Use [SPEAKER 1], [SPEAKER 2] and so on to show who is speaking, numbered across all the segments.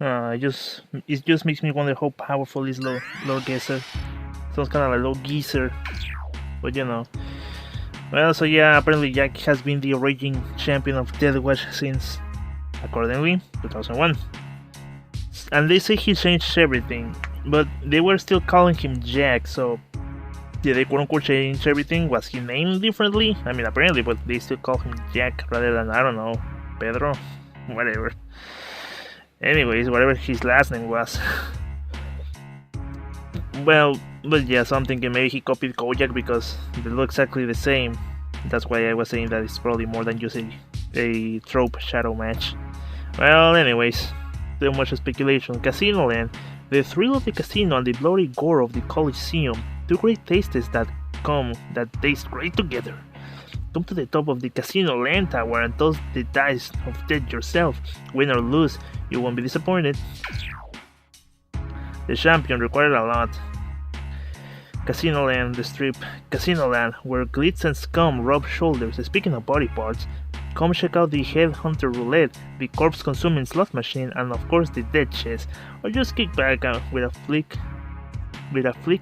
[SPEAKER 1] It just makes me wonder how powerful is Lord Geezer. Sounds kind of like Lord Geezer, but you know. Well, so yeah, apparently Jack has been the origin champion of Deathwatch since, accordingly, 2001. And they say he changed everything, but they were still calling him Jack, so did they quote-unquote change everything? Was he named differently? I mean, apparently, but they still call him Jack rather than, I don't know, Pedro? Whatever. Anyways, whatever his last name was. Well, but yeah, so I'm thinking maybe he copied Kojak because they look exactly the same. That's why I was saying that it's probably more than just a trope shadow match. Well, anyways, too much speculation. Casino Land. The thrill of the casino and the bloody gore of the Coliseum. Two great tastes that taste great together. Come to the top of the Casino Land Tower and toss the dice of death yourself. Win or lose, you won't be disappointed. The champion required a lot. Casino Land, the strip. Casino Land, where glitz and scum rub shoulders. Speaking of body parts, come check out the Headhunter Roulette, the corpse-consuming slot machine, and of course the dead chest. Or just kick back with a flick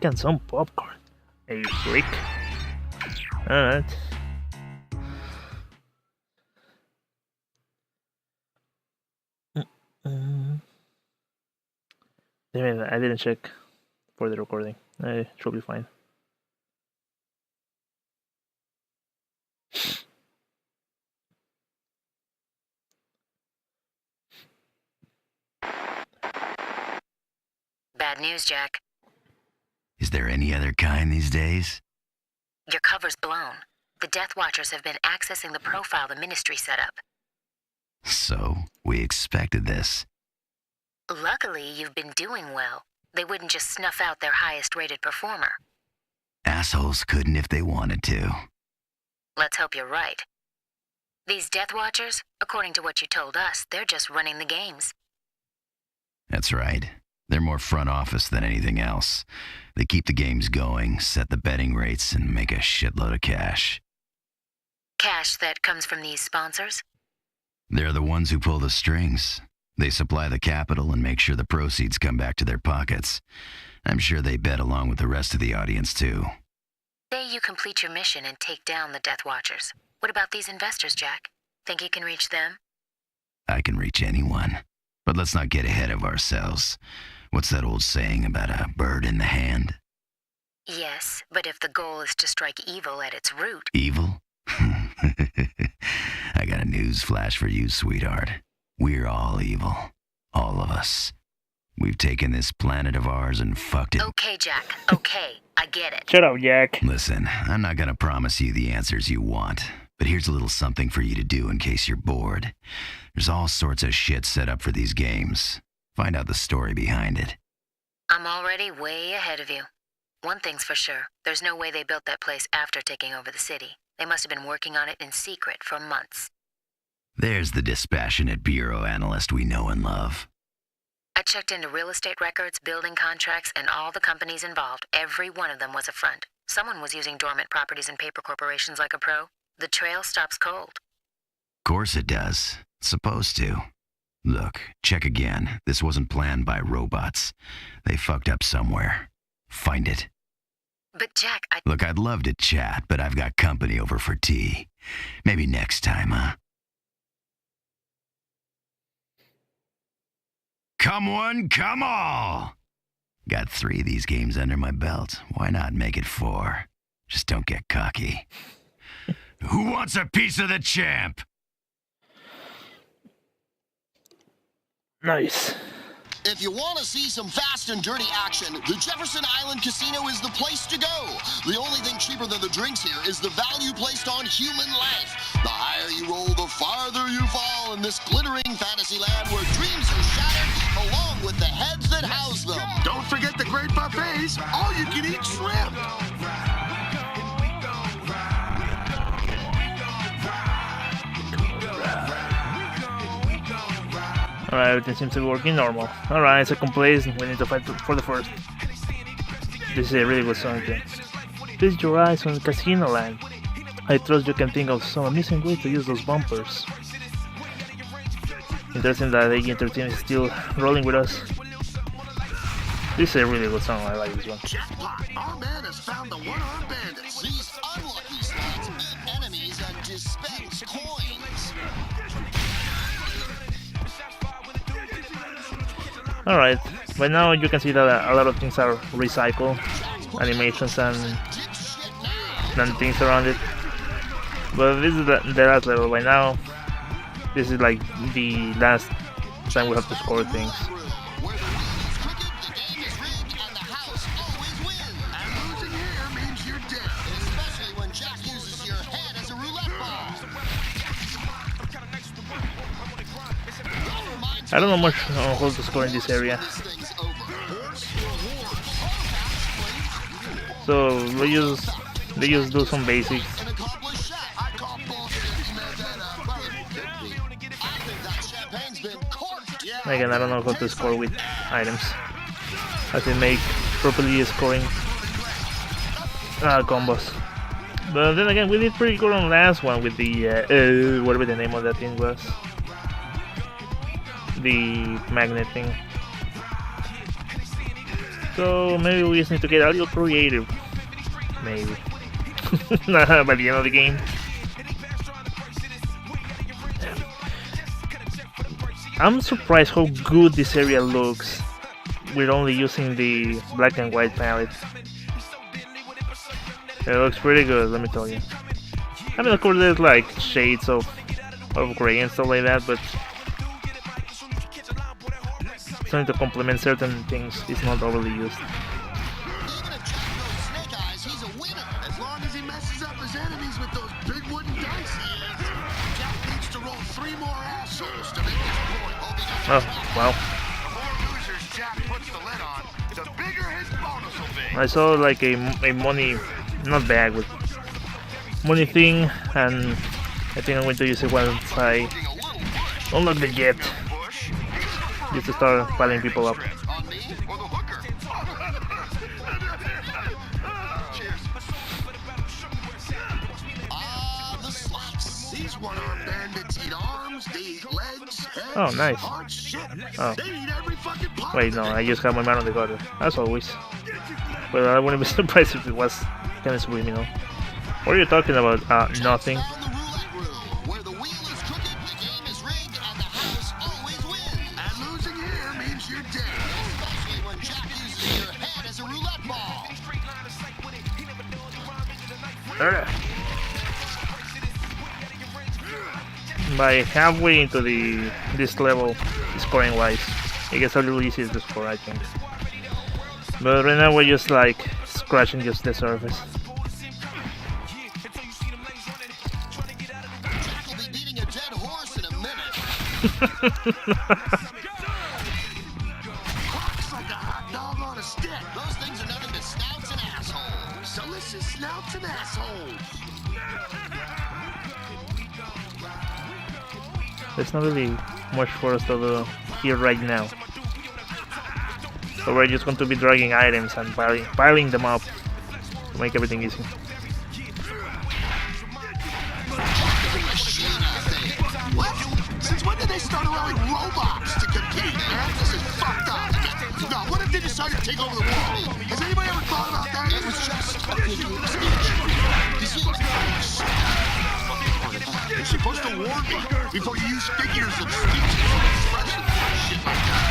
[SPEAKER 1] and some popcorn. A flick. Alright. Damn it, I didn't check for the recording. It should be fine.
[SPEAKER 2] Bad news, Jack.
[SPEAKER 3] Is there any other kind these days?
[SPEAKER 2] Your cover's blown. The Death Watchers have been accessing the profile the Ministry set up.
[SPEAKER 3] So, we expected this.
[SPEAKER 2] Luckily, you've been doing well. They wouldn't just snuff out their highest-rated performer.
[SPEAKER 3] Assholes couldn't if they wanted to.
[SPEAKER 2] Let's hope you're right. These Death Watchers, according to what you told us, they're just running the games.
[SPEAKER 3] That's right. They're more front office than anything else. They keep the games going, set the betting rates, and make a shitload of cash.
[SPEAKER 2] Cash that comes from these sponsors?
[SPEAKER 3] They're the ones who pull the strings. They supply the capital and make sure the proceeds come back to their pockets. I'm sure they bet along with the rest of the audience, too.
[SPEAKER 2] Say you complete your mission and take down the Death Watchers. What about these investors, Jack? Think you can reach them?
[SPEAKER 3] I can reach anyone. But let's not get ahead of ourselves. What's that old saying about a bird in the hand?
[SPEAKER 2] Yes, but if the goal is to strike evil at its root...
[SPEAKER 3] Evil? I got a news flash for you, sweetheart. We're all evil. All of us. We've taken this planet of ours and fucked it.
[SPEAKER 2] Okay, Jack. Okay. I get it.
[SPEAKER 1] Shut up, Jack.
[SPEAKER 3] Listen, I'm not gonna promise you the answers you want, but here's a little something for you to do in case you're bored. There's all sorts of shit set up for these games. Find out the story behind it.
[SPEAKER 2] I'm already way ahead of you. One thing's for sure. There's no way they built that place after taking over the city. They must have been working on it in secret for months.
[SPEAKER 3] There's the dispassionate bureau analyst we know and love.
[SPEAKER 2] I checked into real estate records, building contracts, and all the companies involved. Every one of them was a front. Someone was using dormant properties and paper corporations like a pro. The trail stops cold.
[SPEAKER 3] Course it does. It's supposed to. Look, check again. This wasn't planned by robots. They fucked up somewhere. Find it.
[SPEAKER 2] But Jack,
[SPEAKER 3] Look, I'd love to chat, but I've got company over for tea. Maybe next time, huh? Come one, come all! Got 3 of these games under my belt. Why not make it 4? Just don't get cocky. Who wants a piece of the champ?
[SPEAKER 1] Nice.
[SPEAKER 4] If you want to see some fast and dirty action, the Jefferson Island Casino is the place to go. The only thing cheaper than the drinks here is the value placed on human life. The higher you roll, the farther you fall in this glittering fantasy land where dreams are shattered along with the heads that house them.
[SPEAKER 5] Don't forget the great buffets, all you can eat shrimp.
[SPEAKER 1] Alright, everything seems to be working normal. Alright, second place, we need to fight for the first. This is a really good song too. Feast your eyes on Casino Land. I trust you can think of some amusing way to use those bumpers. Interesting that Agent 13 is still rolling with us. This is a really good song, I like this one.
[SPEAKER 5] Jackpot! Our man has found the one-armed bandits.
[SPEAKER 4] These unlucky slots beat enemies and dispense coins.
[SPEAKER 1] Alright, by now you can see that a lot of things are recycled, animations and things around it. But this is the last level by now. This is like the last time we have to score things.
[SPEAKER 4] Where the wheel is crooked, the game is rigged, and the house always wins.
[SPEAKER 5] And losing here means you're dead.
[SPEAKER 4] Especially when Jack uses your head as a roulette ball.
[SPEAKER 1] I don't know much on how to score in this area,
[SPEAKER 4] This thing's over.
[SPEAKER 1] so they just do some basics.
[SPEAKER 4] An accomplished shot. I call bullshit. This man's had a could be. I think that champagne's been corked. Yeah.
[SPEAKER 1] Again, I don't know how to score with items, as they make properly scoring combos. But then again, we did pretty good on last one with the whatever the name of that thing was, the magnet thing. So maybe we just need to get a little creative, maybe by the end of the game. I'm surprised how good this area looks with only using the black and white palette. It looks pretty good, let me tell you. I mean, of course there's like shades of gray and stuff like that, but something to complement certain things is not overly used.
[SPEAKER 4] Even if Jack knows Snake Eyes, he's a winner.
[SPEAKER 5] As long as he messes up his enemies with those big wooden dice he is. Jack needs to roll 3 more assholes to make his point.
[SPEAKER 1] Oh, wow.
[SPEAKER 5] The more losers Jack puts the lid on, the bigger his bonus will be.
[SPEAKER 1] I saw like a money, not bag, with money thing, and I think I'm going to use it once I unlock the jet,
[SPEAKER 5] Bush,
[SPEAKER 1] just to start piling people up.
[SPEAKER 5] on me or the hooker. Cheers.
[SPEAKER 4] The slots.
[SPEAKER 5] These one-armed bandits eat arms, they eat legs, heads,
[SPEAKER 1] Oh, nice.
[SPEAKER 5] hearts, shit.
[SPEAKER 1] Oh.
[SPEAKER 5] They eat every fucking part.
[SPEAKER 1] Wait, no, I just have my man on the gutter, as always. But I wouldn't be surprised if it was kind of subliminal. What are you talking about? Nothing.
[SPEAKER 4] Down in the roulette room. Where the wheel is crooked, the game is rigged, and the house always wins.
[SPEAKER 5] And losing here means you're dead.
[SPEAKER 4] Especially when Jack uses your head as a roulette ball.
[SPEAKER 1] By halfway into this level, scoring wise, it gets a little easier to score, I think. But right now we're just like scratching just the surface.
[SPEAKER 4] Jack will be beating a dead horse in a minute.
[SPEAKER 5] Clocks like a hot dog on a stick.
[SPEAKER 4] Those things are nothing but snouts and assholes.
[SPEAKER 5] Delicious snouts and assholes.
[SPEAKER 1] There's not really much for us to do here right now. So we're just going to be dragging items and piling them up to make everything easy.
[SPEAKER 5] What? Since when did they start allowing robots to compete, man? This is fucked up. Now, what if they decide to take over the world? Has anybody ever thought about that?
[SPEAKER 4] It was just a figure of speech. You see,
[SPEAKER 5] You're supposed to warn me before you use figures of speech and expression. Shit like that.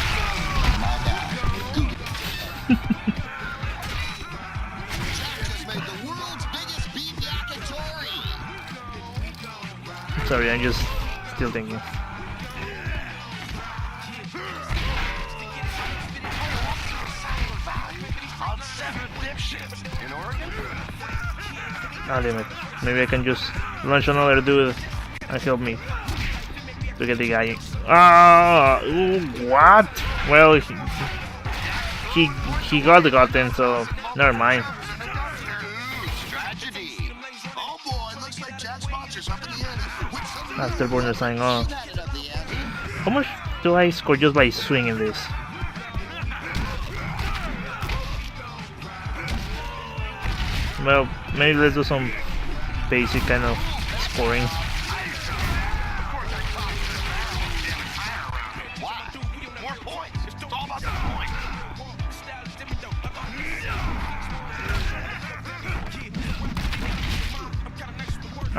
[SPEAKER 4] Jack just made the world's biggest beef yakitori.
[SPEAKER 1] Sorry, I'm just still thinking.
[SPEAKER 5] On 7 dipshits in Oregon?
[SPEAKER 1] Ah, damn it. Maybe I can just launch another dude and help me to get the guy. Ah, ooh, what? Well, he got gotten, so never mind.
[SPEAKER 5] Tragedy. Oh boy, looks like Jack sponsors up in the end.
[SPEAKER 1] Afterburner sign on.
[SPEAKER 4] That it up the ante.
[SPEAKER 1] How much do I score just by swinging this? Well, maybe let's do some basic kind of scoring.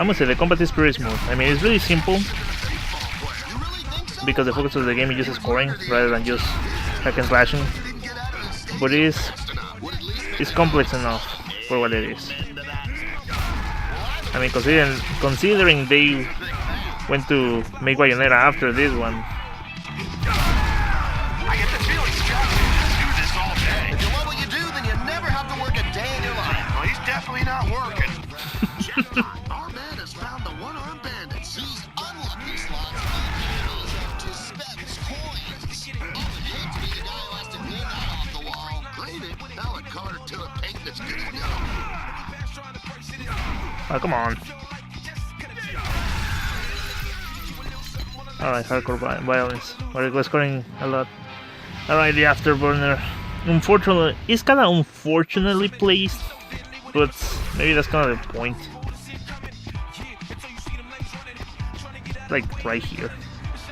[SPEAKER 1] I must say the combat is pretty smooth. I mean, it's really simple because the focus of the game is just scoring rather than just hack and slashing. But it's complex enough for what it is. I mean, considering they went to make Bayonetta after this one.
[SPEAKER 5] I get the feeling Jack can do this all day. If you love what you do, then you never have to work a day in your life. Well, he's definitely not working. Our man has found the one-armed bandit.
[SPEAKER 4] These unlucky slots to spend coins. I would hate to be the guy who has to clean that off the wall.
[SPEAKER 5] Clean it? Hell, a color to a paint that's good to go.
[SPEAKER 1] Oh, come on. Alright, hardcore violence. We're scoring a lot. Alright, the afterburner. Unfortunately, it's kind of unfortunately placed, but maybe that's kind of the point. Like right here.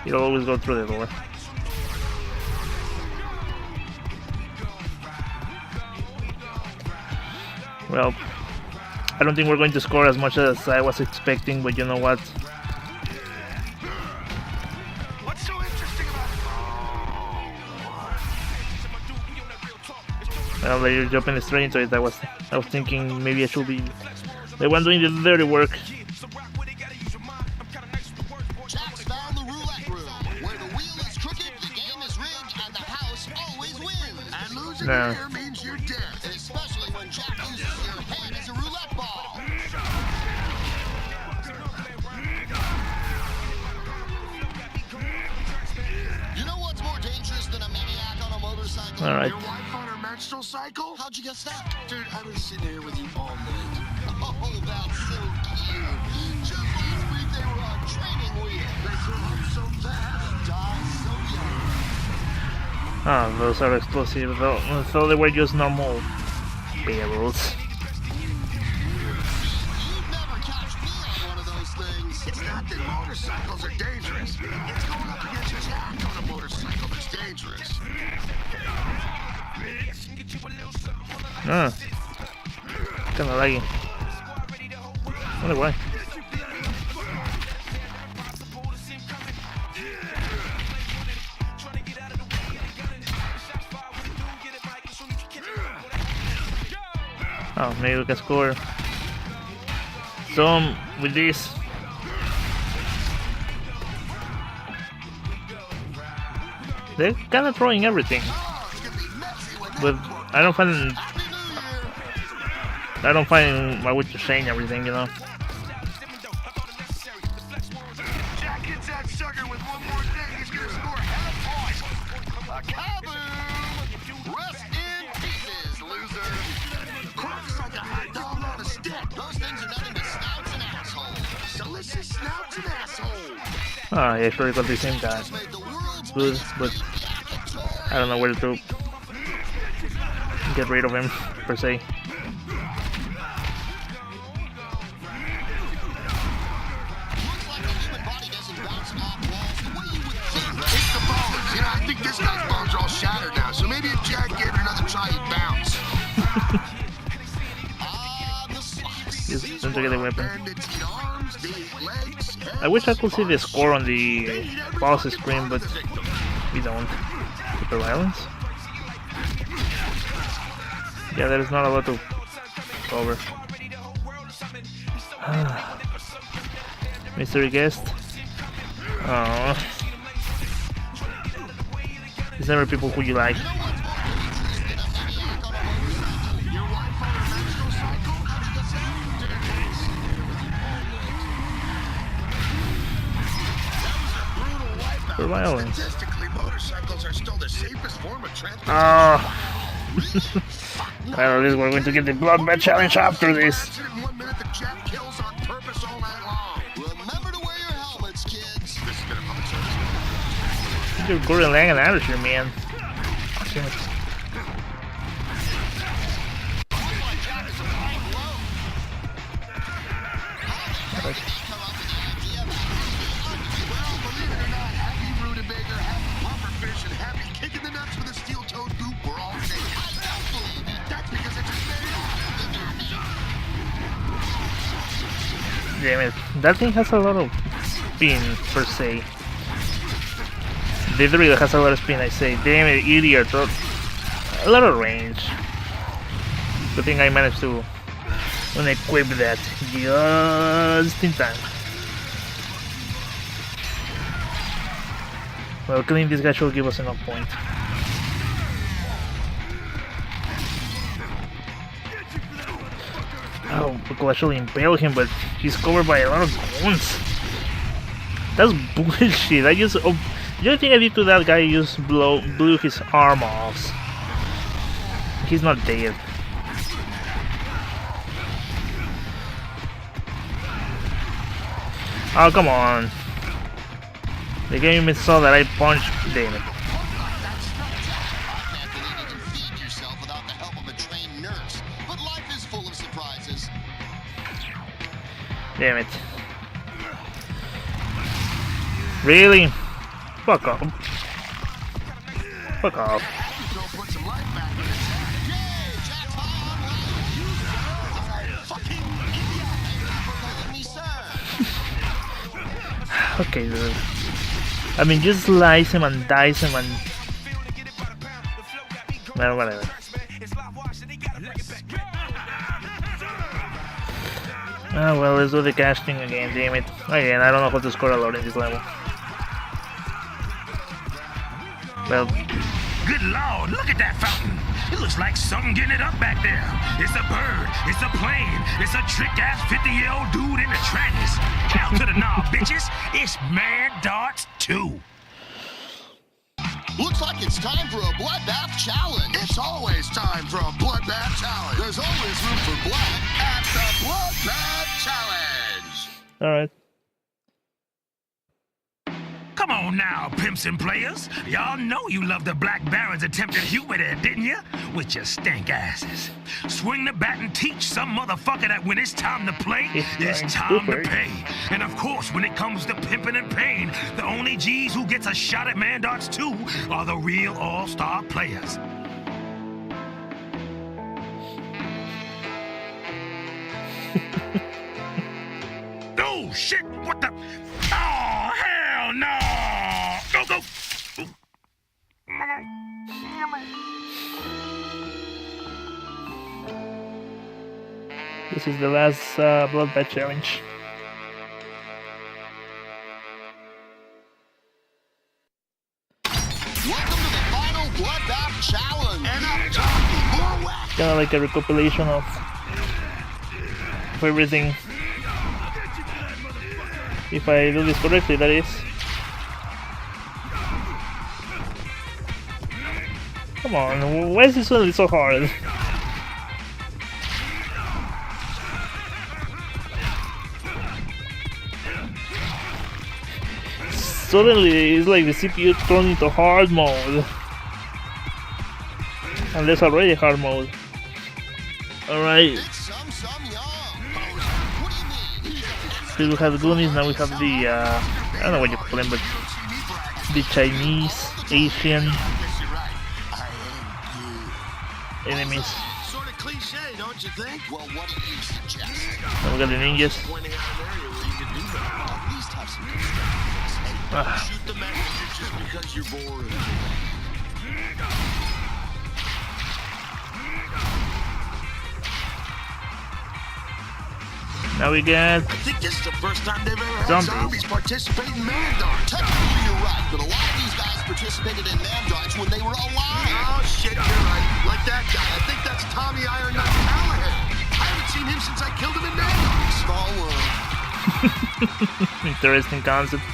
[SPEAKER 1] It'll always go through the door. Well, I don't think we're going to score as much as I was expecting, but you know what?
[SPEAKER 5] What's so interesting about
[SPEAKER 1] Well, they're jumping straight into it. I was thinking maybe I should be the one doing the dirty work.
[SPEAKER 4] Jack's found the roulette room. Where the wheel is crooked, the game is rigged, and the house always wins.
[SPEAKER 5] And losing
[SPEAKER 1] No.
[SPEAKER 5] here means you're dead.
[SPEAKER 4] Especially when Jack uses your head as a roulette ball. You know what's more dangerous than a maniac on a motorcycle?
[SPEAKER 1] Alright.
[SPEAKER 5] Your wife on her menstrual cycle?
[SPEAKER 4] How'd you guess that?
[SPEAKER 5] Dude, I've been sitting here with you all night.
[SPEAKER 4] Oh, that's so cute. Just last week they were on training wheels.
[SPEAKER 5] They grow up so fast.
[SPEAKER 4] Die so young.
[SPEAKER 1] Ah, those are explosive. I thought they were just normal barrels.
[SPEAKER 4] You'd never catch me on one of those things.
[SPEAKER 5] It's not that motorcycles are dangerous. It's going up against Jack on a motorcycle that's dangerous.
[SPEAKER 1] Ah, kinda laggy. Wonder why. Oh, maybe we can score some with this. They're kind of throwing everything, but I don't find my way to change everything, you know.
[SPEAKER 5] Jack hits that sucker with one more thing. He's gonna score half points.
[SPEAKER 4] A kaboom! Rest in pieces, loser.
[SPEAKER 5] Crunks like a hot dog on a stick.
[SPEAKER 4] Those things are nothing but snouts and assholes.
[SPEAKER 5] Delicious snouts and assholes.
[SPEAKER 1] Ah, yeah, sure, got the same guy.
[SPEAKER 4] Just made the world's
[SPEAKER 1] Good, but I don't know where to get rid of him, per se.
[SPEAKER 5] It's the bones. You know, I think this guy's bones are all shattered now. So maybe if Jack gave it another try, he'd bounce.
[SPEAKER 1] Just don't get the weapon.
[SPEAKER 5] Bandits eat arms, they eat legs,
[SPEAKER 1] I wish I could see the score on the boss screen, but we don't. Super violence? Yeah, there is not a lot to cover. Mystery guest. Oh. It's never people who you like. For violence.
[SPEAKER 5] Statistically, motorcycles are still the safest form of transportation.
[SPEAKER 1] Oh. Well, at least we're going to get the Bloodbath challenge after this.
[SPEAKER 5] In 1 minute, the Jack kills on purpose all night long.
[SPEAKER 4] Remember to wear your helmets, kids.
[SPEAKER 5] This has been a public service.
[SPEAKER 1] You're Gordon Lang and out here, man. Damn it.
[SPEAKER 5] Well, believe it or not, happy rutabaga, happy pufferfish, and happy kicking the nuts with a steel-toed boot, we're all safe.
[SPEAKER 4] I don't believe it.
[SPEAKER 5] That's because it's just made up.
[SPEAKER 1] Damn it. That thing has a lot of spin, per se. The drill has a lot of spin, I say. Damn it, idiot. A lot of range. Good thing I managed to unequip that just in time. Well, killing this guy should give us enough points. Oh, we could actually impale him, but he's covered by a lot of guns. That's bullshit. The only thing I did to that guy is blew his arm off. He's not dead. Oh, come on. The game even saw that I punched. Damn it. Damn it. Really? Fuck off. Fuck off. Okay, dude. I mean, just slice him and dice him and... Well, whatever. Ah, well, let's do the casting again, damn it. Again, I don't know how to score a lot in this level. Well...
[SPEAKER 3] Good lord, look at that fountain. It looks like something getting it up back there. It's a bird, it's a plane, it's a trick-ass 50-year-old dude in the trannies. Out to the knob, bitches. It's Mad Darts 2.
[SPEAKER 4] Looks like it's time for a Bloodbath challenge.
[SPEAKER 5] It's always time for a Bloodbath challenge.
[SPEAKER 4] There's always room for blood at the Bloodbath challenge.
[SPEAKER 1] Alright.
[SPEAKER 3] Come on now, pimps and players. Y'all know you love the Black Baron's attempted humor there, didn't you? With your stink asses. Swing the bat and teach some motherfucker that when it's time to play, it's time to pay. And of course, when it comes to pimping and pain, the only G's who gets a shot at Man Darts 2 are the real all-star players. Oh, shit! What the... Oh, hell no! Go, go!
[SPEAKER 1] This is the last Bloodbath challenge.
[SPEAKER 4] Welcome to the final Bloodbath challenge. And I'm talking more whack.
[SPEAKER 1] Kind of like a recompilation of everything. If I do this correctly, that is. Come on, why is this one so hard? Suddenly, it's like the CPU turned into hard mode. And there's already hard mode. Alright. Still we have the Goonies, now we have the, I don't know what you call them, but the Chinese, Asian enemies.
[SPEAKER 5] Sort of cliche, don't you think?
[SPEAKER 4] Well, what do you suggest?
[SPEAKER 1] Now we got the ninjas.
[SPEAKER 5] Pointing out an area where you can do that.
[SPEAKER 4] At least have some constructions.
[SPEAKER 5] Shoot the messenger just because you're bored.
[SPEAKER 1] Now we got
[SPEAKER 5] I think this is the first time they've ever had zombies participate in Man Darts.
[SPEAKER 4] Technically, you're right, but a lot of these guys participated in Man Darts when they were alive.
[SPEAKER 5] Oh, shit, you're right. Like that guy. I think that's Tommy Iron Knife Callahan. I haven't seen him since I killed him in Man Darts.
[SPEAKER 4] Small world.
[SPEAKER 1] interesting concept.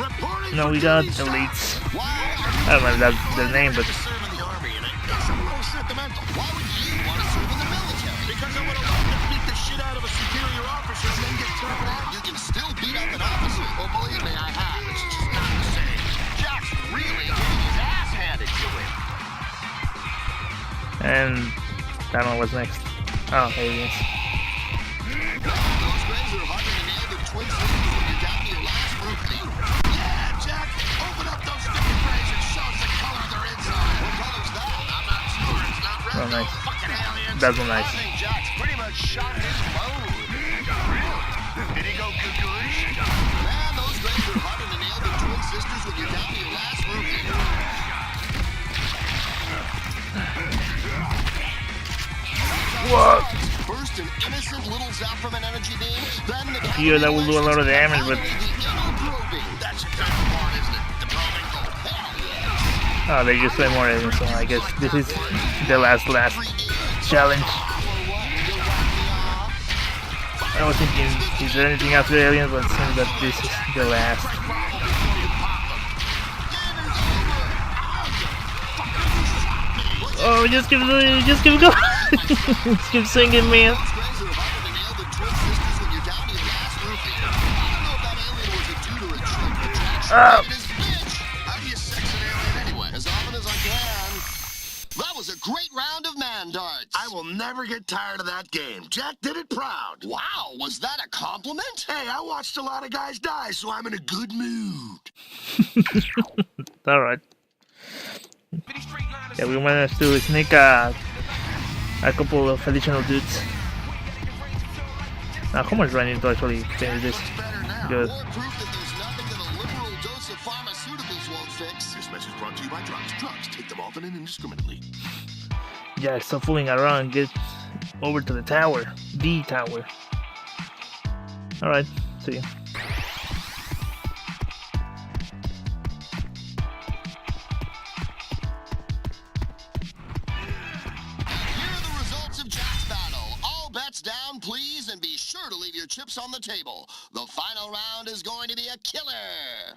[SPEAKER 5] Reporting
[SPEAKER 1] No, we got elites. I don't know if that's their name, but
[SPEAKER 5] serve in the army, and it's a little sentimental.
[SPEAKER 4] Why would you want to serve in the military?
[SPEAKER 5] Because I would have loved to beat the shit out of a superior officer and then get thrown out.
[SPEAKER 4] You can still beat up an officer.
[SPEAKER 5] Well, believe me, I have. It's just not the same. Jack's really getting his ass handed to him.
[SPEAKER 1] and I don't know what's next. Oh, aliens.
[SPEAKER 4] Those guys are hard to nail the twin sisters when you're down to your last rookie.
[SPEAKER 5] Yeah, Jack, open up those sticky trays and show us the color they're inside.
[SPEAKER 4] What color's that?
[SPEAKER 5] I'm not sure. It's not red.
[SPEAKER 1] Oh, nice.
[SPEAKER 5] Fucking aliens.
[SPEAKER 1] That's nice.
[SPEAKER 5] I think Jack's pretty much shot his load. Really? Did he go cuckooish?
[SPEAKER 4] Man, those grades are harder to nail than twin sisters when you're down to your last rupee.
[SPEAKER 1] What?
[SPEAKER 4] First, an innocent little zap from an energy beam, then the
[SPEAKER 1] Here, that will do a lot of damage, but
[SPEAKER 5] That's the tough part, isn't it? The probing.
[SPEAKER 1] oh, they just play more enemies, so I guess this is the last challenge. I was thinking, is there anything after aliens? But it seems that this is the last. Oh, just keep going. Just keep singing, man.
[SPEAKER 4] How do you sex an alien anyway? As often as I can. That was a great round of man darts.
[SPEAKER 5] I will never get tired of that game. Jack did it proud.
[SPEAKER 4] Wow, was that a compliment?
[SPEAKER 5] Hey, I watched a lot of guys die, so I'm in a good mood.
[SPEAKER 1] Alright. Yeah, we managed to sneak a couple of additional dudes. Now, how much do I need to actually finish this? Good.
[SPEAKER 4] More proof that there's nothing that a liberal dose of pharmaceuticals won't fix.
[SPEAKER 5] This message brought to you by drugs. Drugs. Take them often and indiscriminately.
[SPEAKER 1] Yeah, stop fooling around. Get over to the tower. The tower. Alright, see you.
[SPEAKER 4] Down, please, and be sure to leave your chips on the table. The final round is going to be a killer.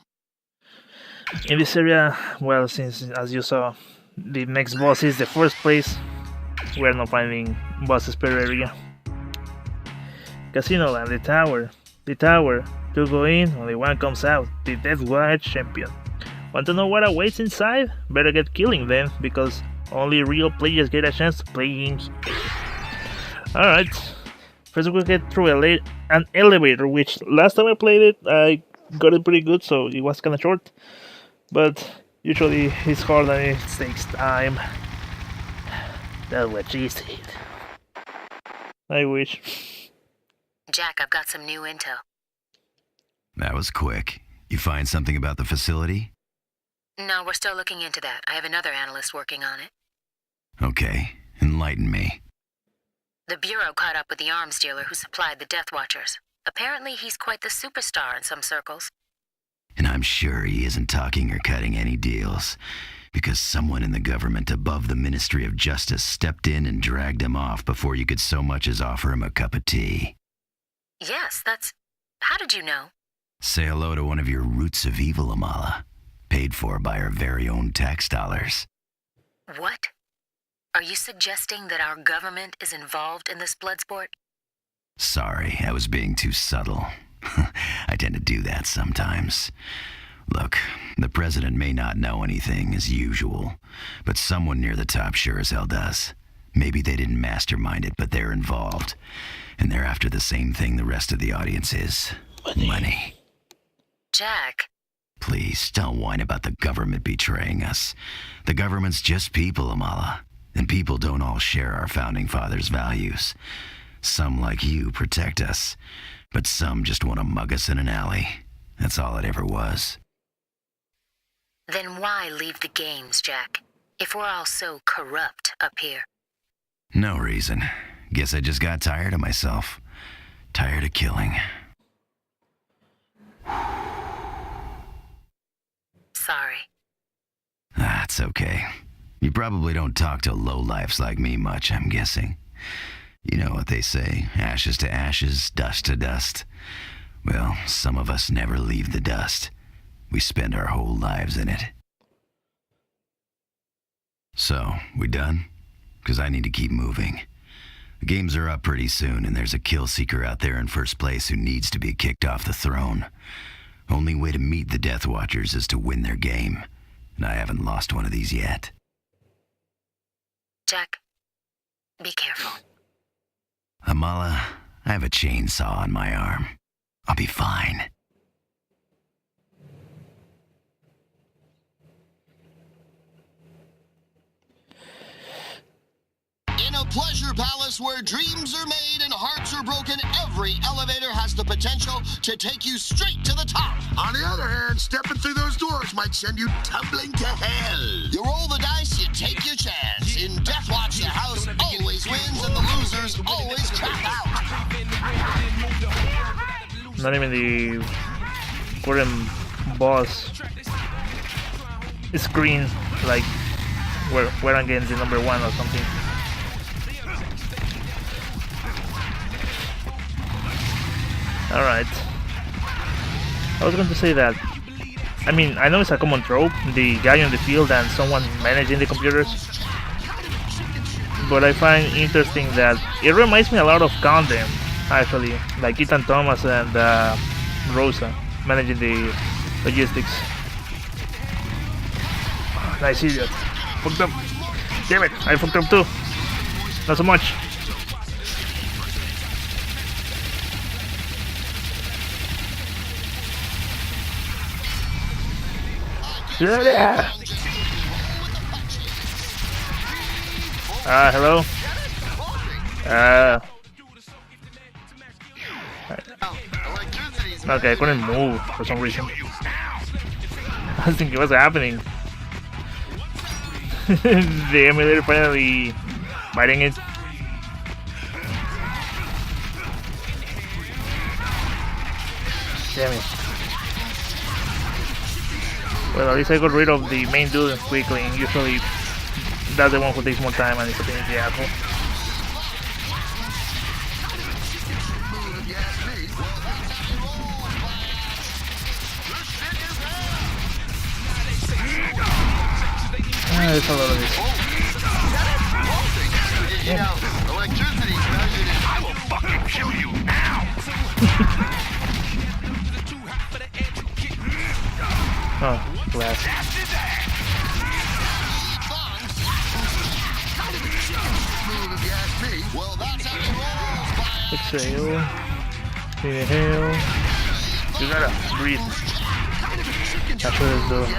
[SPEAKER 1] In this area, well, since as you saw, the next boss is the first place, we're not finding bosses per area. Casino Land, the tower. Two go in, only one comes out. The Death Watch champion. Want to know what awaits inside? Better get killing then, because only real players get a chance to play in here. Alright, first we'll get through an elevator, which last time I played it, I got it pretty good, so it was kinda short. But usually it's hard and it takes time. That's what she said. I wish.
[SPEAKER 2] Jack, I've got some new intel.
[SPEAKER 6] That was quick. You find something about the facility?
[SPEAKER 2] No, we're still looking into that. I have another analyst working on it.
[SPEAKER 6] Okay, enlighten me.
[SPEAKER 2] The Bureau caught up with the arms dealer who supplied the Death Watchers. Apparently, he's quite the superstar in some circles.
[SPEAKER 6] And I'm sure he isn't talking or cutting any deals, because someone in the government above the Ministry of Justice stepped in and dragged him off before you could so much as offer him a cup of tea.
[SPEAKER 2] Yes, that's... How did you know?
[SPEAKER 6] Say hello to one of your roots of evil, Amala. Paid for by our very own tax dollars.
[SPEAKER 2] What? Are you suggesting that our government is involved in this blood sport?
[SPEAKER 6] Sorry, I was being too subtle. I tend to do that sometimes. Look, the president may not know anything, as usual, but someone near the top sure as hell does. Maybe they didn't mastermind it, but they're involved. And they're after the same thing the rest of the audience is. Money.
[SPEAKER 2] Jack.
[SPEAKER 6] Please, don't whine about the government betraying us. The government's just people, Amala. And people don't all share our founding fathers' values. Some, like you, protect us. But some just want to mug us in an alley. That's all it ever was.
[SPEAKER 2] Then why leave the games, Jack? If we're all so corrupt up here.
[SPEAKER 6] No reason. Guess I just got tired of myself. Tired of killing.
[SPEAKER 2] Sorry.
[SPEAKER 6] That's okay. You probably don't talk to lowlifes like me much, I'm guessing. You know what they say, ashes to ashes, dust to dust. Well, some of us never leave the dust. We spend our whole lives in it. So, we done? Because I need to keep moving. The games are up pretty soon, and there's a kill seeker out there in first place who needs to be kicked off the throne. Only way to meet the Death Watchers is to win their game, and I haven't lost one of these yet.
[SPEAKER 2] Jack, be careful.
[SPEAKER 6] Amala, I have a chainsaw on my arm. I'll be fine.
[SPEAKER 4] pleasure palace where dreams are made and hearts are broken. Every elevator has the potential to take you straight to the top.
[SPEAKER 5] On the other hand, stepping through those doors might send you tumbling to hell.
[SPEAKER 4] You roll the dice, you take your chance. In Death Watch, the house always wins and the losers always crap out.
[SPEAKER 1] Not even the current boss screen, like where I'm getting the number 1 or something. Alright. I was going to say that, I mean, I know it's a common trope, the guy on the field and someone managing the computers, but I find interesting that it reminds me a lot of Condemn, actually, like Ethan Thomas and Rosa managing the logistics. Nice idiot. Fucked up. Damn it, I fucked up too. Not so much. Hello? Okay, I couldn't move for some reason. I was thinking, what's happening? The emulator finally biting it. Damn it. Well, at least I got rid of the main dude quickly, and usually that's the one who takes more time and is a pain in the asshole. There's a lot of this.
[SPEAKER 5] You know, electricity's measured in. I will fucking kill you now.
[SPEAKER 1] Oh, glass. Exhale. Inhale. You gotta breathe. That's what it's doing.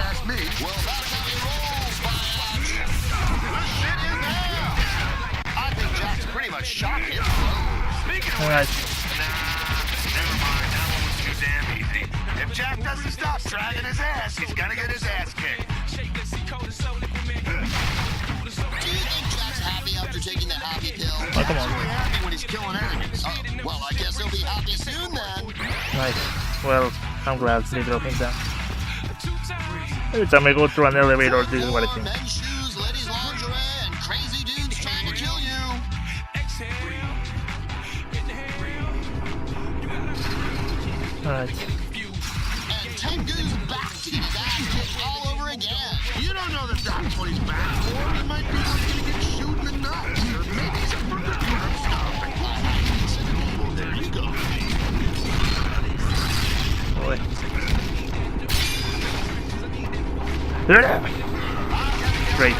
[SPEAKER 1] Alright.
[SPEAKER 5] Never mind, that one was too damn easy. If Jack doesn't stop dragging his ass, he's gonna get his ass kicked.
[SPEAKER 4] Do you think Jack's happy after taking the happy pill?
[SPEAKER 1] Oh, come on.
[SPEAKER 5] He's happy when he's killing enemies.
[SPEAKER 4] Well, I guess he'll be happy soon then.
[SPEAKER 1] Nice. Well, I'm glad they dropped him down. Every time I go through an elevator, this is what I think.
[SPEAKER 4] Men's shoes, ladies' lingerie, and crazy dudes trying to kill you.
[SPEAKER 1] Alright.
[SPEAKER 4] And Tengu's back to get his ass kicked all over again.
[SPEAKER 5] You don't know that that's what he's back for. He might be looking to get shooting the nuts. Or maybe he's a burger stop. Well, there you go.
[SPEAKER 1] Boy. Great.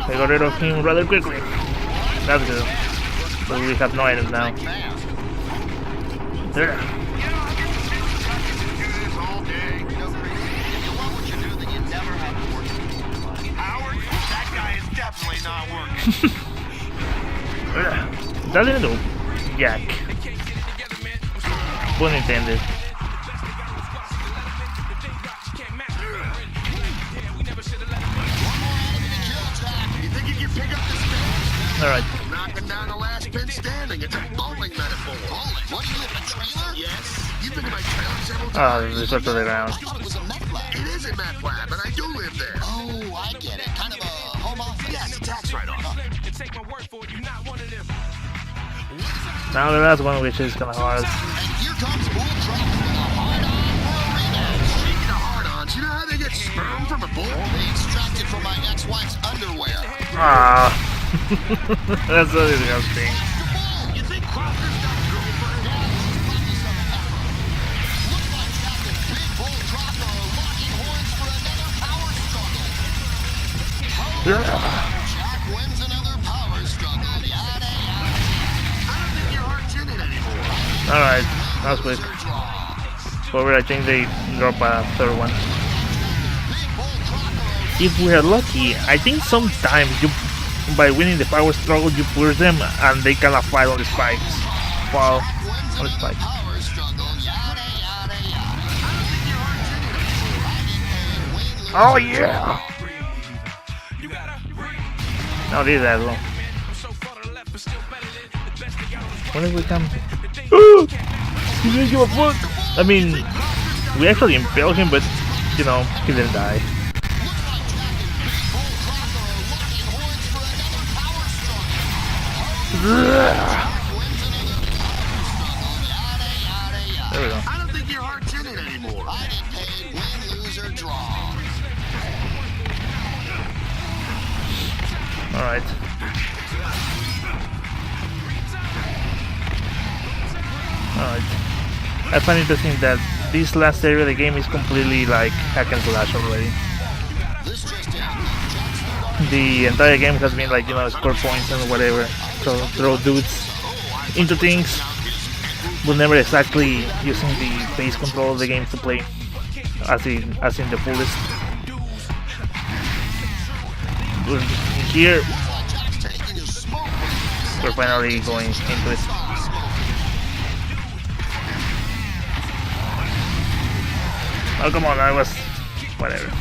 [SPEAKER 1] I got rid of him rather quickly. That's good. So we have no items now. There. Doesn't do jack. Pun intended. Alright.
[SPEAKER 5] Knocking down the last pin standing. It's a bowling metaphor.
[SPEAKER 4] Bowling? What, do you live in a trailer?
[SPEAKER 5] Yes. You've been to my trailer several
[SPEAKER 1] Oh,
[SPEAKER 5] times.
[SPEAKER 1] this is to the ground.
[SPEAKER 4] I thought it was a meth lab.
[SPEAKER 5] It is a meth lab, and I do live there.
[SPEAKER 4] Oh, I get it. Kind of a home office.
[SPEAKER 5] Yeah, it's a tax write-off.
[SPEAKER 1] Now the last one, which is kinda hard.
[SPEAKER 4] And here comes Bull Truck with a hard-on for a rematch.
[SPEAKER 5] Speaking of hard-ons, you know how they get sperm from a bull?
[SPEAKER 4] They extracted from my ex-wife's underwear.
[SPEAKER 1] Ah, that's so disgusting.
[SPEAKER 5] You think Crawford's got a girlfriend?
[SPEAKER 4] Looks like Jack and Big Bull Truck are locking horns for another power struggle. Jack wins another power struggle. Yada, yada.
[SPEAKER 5] I don't think your heart's in it anymore.
[SPEAKER 1] Alright, that was quick. However, I think they drop a third one. If we are lucky, I think sometimes by winning the power struggle, you push them, and they cannot fight on the spikes. Fall on the spikes.
[SPEAKER 4] Power struggle, yada, yada, yada.
[SPEAKER 1] Oh yeah! Now this asshole. When did we come? He didn't give a fuck. I mean, we actually impaled him, but you know, he didn't die. There we go.
[SPEAKER 5] I don't think your heart's in it anymore.
[SPEAKER 4] I get paid win, lose, or draw.
[SPEAKER 1] Alright. Alright. I find it interesting that this last area of the game is completely like hack and slash already.
[SPEAKER 4] This just in.
[SPEAKER 1] The entire game has been like, you know, score points and whatever. So throw dudes into things, but never exactly using the base control of the game to play as in the fullest. But here we're finally going into it. Oh come on, I was whatever.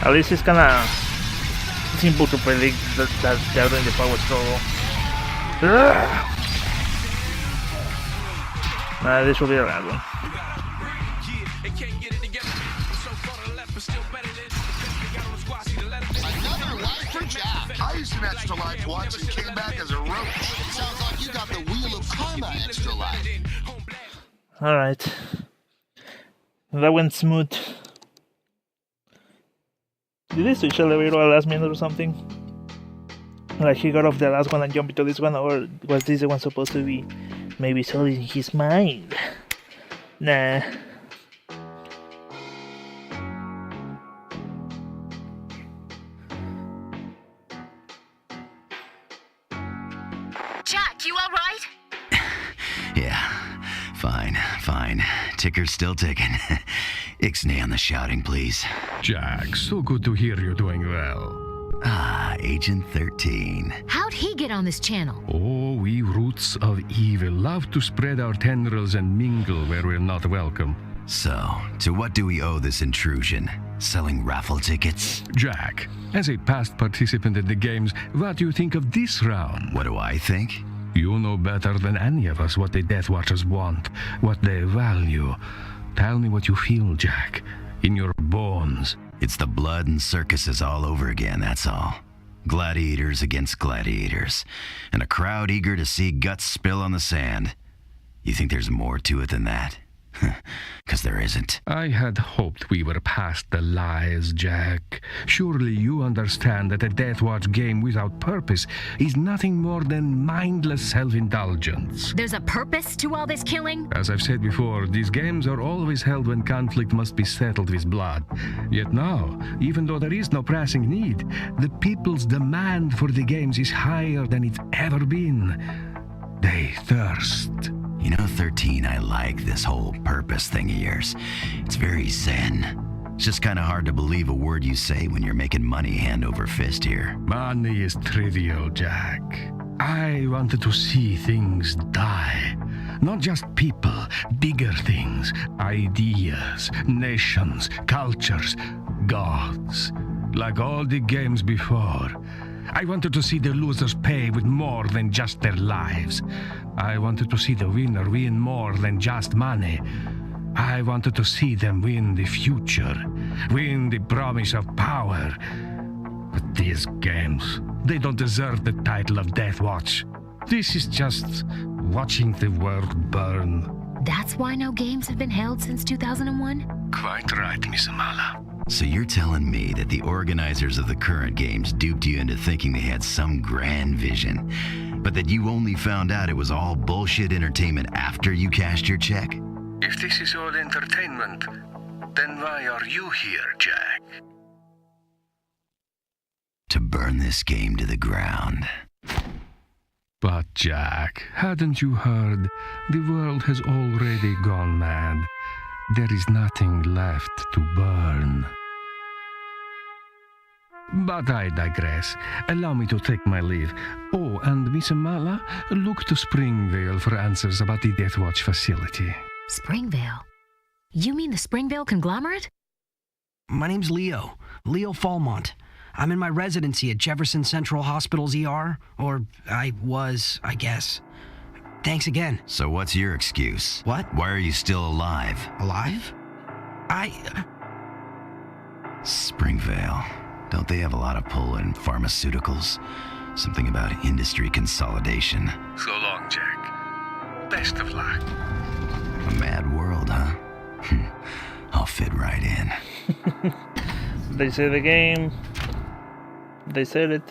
[SPEAKER 1] At least it's kinda simple to predict that they're doing the power struggle. This will be the last one.
[SPEAKER 4] Another life for Jack.
[SPEAKER 5] I used an extra life once and came back as a roach.
[SPEAKER 4] Sounds like you got the Wheel of Karma extra life.
[SPEAKER 1] Alright. That went smooth. Did they switch elevator at the last minute or something? Like he got off the last one and jumped into this one, or was this the one supposed to be maybe it's all in his mind? Nah.
[SPEAKER 2] Jack, you alright?
[SPEAKER 6] Yeah, fine. Ticker's still ticking. Ixnay on the shouting, please.
[SPEAKER 7] Jack, so good to hear you're doing well.
[SPEAKER 6] Ah, Agent 13.
[SPEAKER 2] How'd he get on this channel?
[SPEAKER 7] Oh, we roots of evil love to spread our tendrils and mingle where we're not welcome.
[SPEAKER 6] So, to what do we owe this intrusion? Selling raffle tickets?
[SPEAKER 7] Jack, as a past participant in the games, what do you think of this round?
[SPEAKER 6] What do I think?
[SPEAKER 7] You know better than any of us what the Death Watchers want, what they value. Tell me what you feel, Jack, in your bones.
[SPEAKER 6] It's the blood and circuses all over again, that's all. Gladiators against gladiators, and a crowd eager to see guts spill on the sand. You think there's more to it than that? 'Cause there isn't.
[SPEAKER 7] I had hoped we were past the lies, Jack. Surely you understand that a Death Watch game without purpose is nothing more than mindless self-indulgence.
[SPEAKER 2] There's a purpose to all this killing?
[SPEAKER 7] As I've said before, these games are always held when conflict must be settled with blood. Yet now, even though there is no pressing need, the people's demand for the games is higher than it's ever been. They thirst.
[SPEAKER 6] You know, 13, I like this whole purpose thing of yours. It's very zen. It's just kind of hard to believe a word you say when you're making money hand over fist here.
[SPEAKER 7] Money is trivial, Jack. I wanted to see things die. Not just people, bigger things, ideas, nations, cultures, gods. Like all the games before. I wanted to see the losers pay with more than just their lives. I wanted to see the winner win more than just money. I wanted to see them win the future, win the promise of power. But these games, they don't deserve the title of Death Watch. This is just watching the world burn.
[SPEAKER 2] That's why no games have been held since 2001?
[SPEAKER 7] Quite right, Miss Amala.
[SPEAKER 6] So you're telling me that the organizers of the current games duped you into thinking they had some grand vision, but that you only found out it was all bullshit entertainment after you cashed your check?
[SPEAKER 7] If this is all entertainment, then why are you here, Jack?
[SPEAKER 6] To burn this game to the ground.
[SPEAKER 7] But Jack, hadn't you heard? The world has already gone mad. There is nothing left to burn. But I digress. Allow me to take my leave. Oh, and Miss Mala, look to Springvale for answers about the Death Watch facility.
[SPEAKER 2] Springvale? You mean the Springvale conglomerate?
[SPEAKER 8] My name's Leo Falmont. I'm in my residency at Jefferson Central Hospital's ER, or I was, I guess. Thanks again.
[SPEAKER 6] So what's your excuse?
[SPEAKER 8] What?
[SPEAKER 6] Why are you still alive?
[SPEAKER 8] Alive?
[SPEAKER 6] Springvale. Don't they have a lot of pull in pharmaceuticals? Something about industry consolidation.
[SPEAKER 3] So long, Jack. Best of luck.
[SPEAKER 6] A mad world, huh? I'll fit right in.
[SPEAKER 1] They say the game. They said it.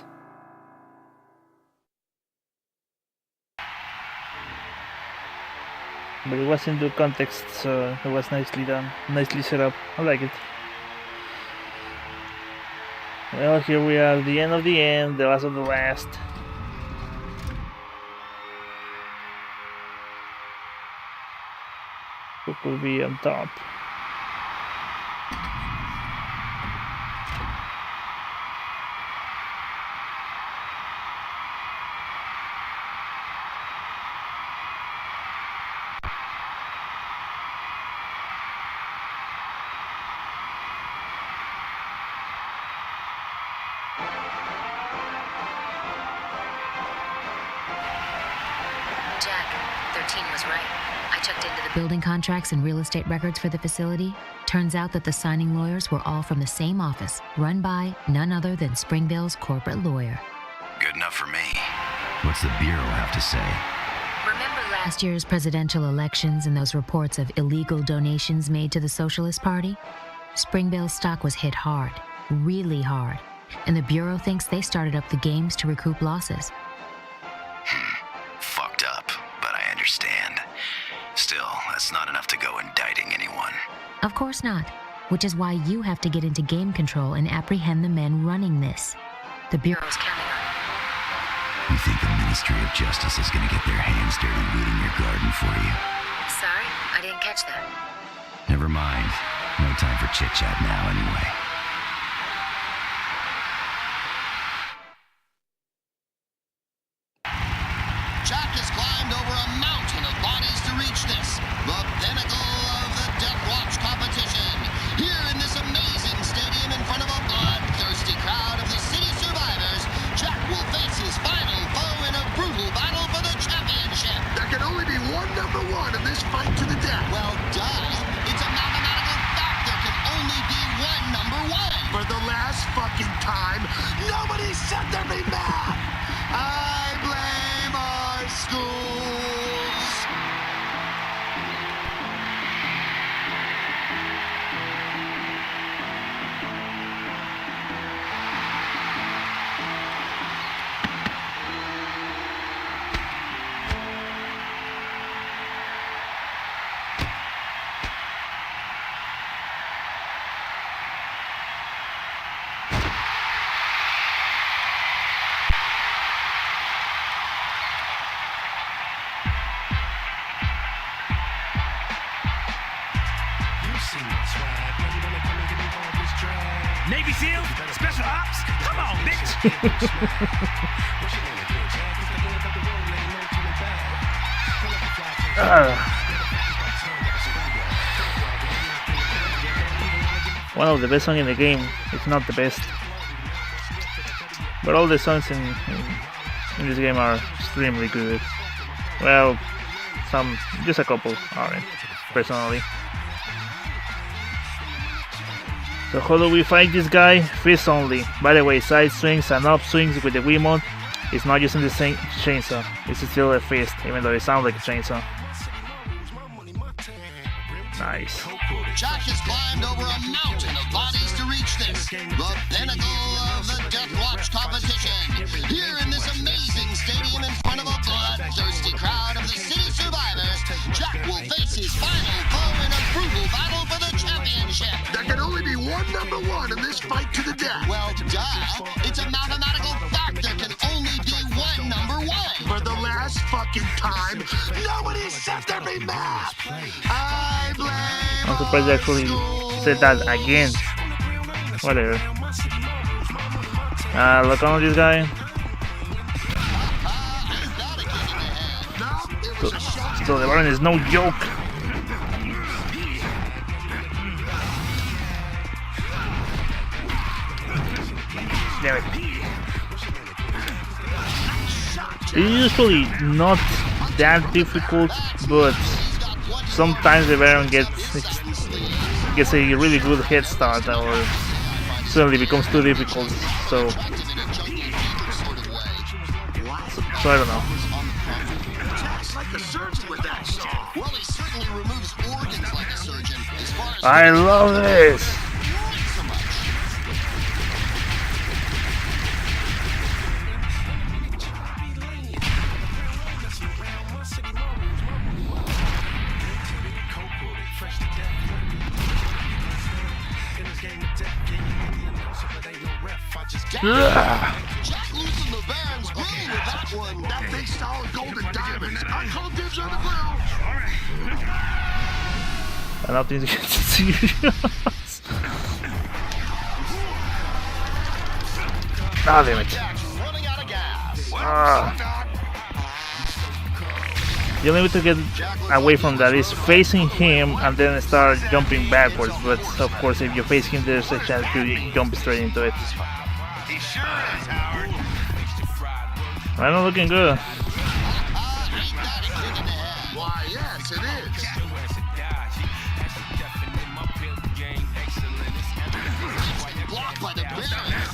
[SPEAKER 1] But it was in the context, so it was nicely done, nicely set up. I like it. Well, here we are, the end of the end, the last of the last. Who could be on top?
[SPEAKER 2] Jack, 13 was right. I checked into the building contracts and real estate records for the facility. Turns out that the signing lawyers were all from the same office, run by none other than Springvale's corporate lawyer.
[SPEAKER 6] Good enough for me. What's the Bureau have to say?
[SPEAKER 2] Remember last year's presidential elections and those reports of illegal donations made to the Socialist Party? Springvale's stock was hit hard, really hard, and the Bureau thinks they started up the games to recoup losses.
[SPEAKER 6] Fucked up, but I understand. Still, that's not enough to go indicting anyone.
[SPEAKER 2] Of course not, which is why you have to get into game control and apprehend the men running this. The Bureau's counting on
[SPEAKER 6] You think the Ministry of Justice is gonna get their hands dirty weeding your garden for you?
[SPEAKER 2] you. Sorry, I didn't catch that.
[SPEAKER 6] Never mind. No time for chit-chat now, anyway.
[SPEAKER 4] Jack has climbed over a mountain of bodies to reach this, the pinnacle of the Death Watch competition. Here in this amazing stadium in front of a bloodthirsty crowd of the city survivors, Jack will face his final foe in a brutal battle for the championship.
[SPEAKER 5] There can only be one number one in this fight to the death.
[SPEAKER 4] Well, duh. It's a mathematical fact there can only be one number one.
[SPEAKER 5] For the last fucking time, nobody said there'd be mad.
[SPEAKER 4] I blame our schools.
[SPEAKER 3] Navy SEAL? Special Ops? Come on, bitch!
[SPEAKER 1] One of the best songs in the game, if not the best. But all the songs in this game are extremely good. Well, just a couple aren't, personally. So how do we fight this guy? Fist only. By the way, side swings and up swings with the Wiimote. It's not using the same chainsaw. It's still a fist, even though it sounds like a chainsaw. Nice.
[SPEAKER 4] Jack has climbed over a mountain of bodies to reach this, the pinnacle of the Death Watch competition. Here in this amazing stadium in front of a bloodthirsty crowd of the city survivors, Jack will face his final foe in a brutal battle for the championship.
[SPEAKER 5] There can only be one number one in this fight to the death.
[SPEAKER 4] Well, duh. It's a mathematical fact there can only be one number one.
[SPEAKER 5] For the last fucking time, nobody said there'd be math. I blame
[SPEAKER 1] I'm surprised they actually said that again. Whatever. Look on this guy. So the Baron is no joke. Damn it. It's usually not that difficult, but sometimes the Baron gets a really good head start, or suddenly becomes too difficult. So I don't know. I love this.
[SPEAKER 4] Jack losing the Barons grew with that one. That big solid golden diamonds. I call dibs on the grill.
[SPEAKER 1] I don't think it's serious. Ah, damn it.
[SPEAKER 4] Jack's running out of gas.
[SPEAKER 1] The only way to get away from that is facing him and then start jumping backwards. But of course, if you face him, there's a chance to jump straight into it.
[SPEAKER 5] He sure is, Howard.
[SPEAKER 1] I'm not looking good.
[SPEAKER 4] Why, yes, it is. Blocked by the Barons.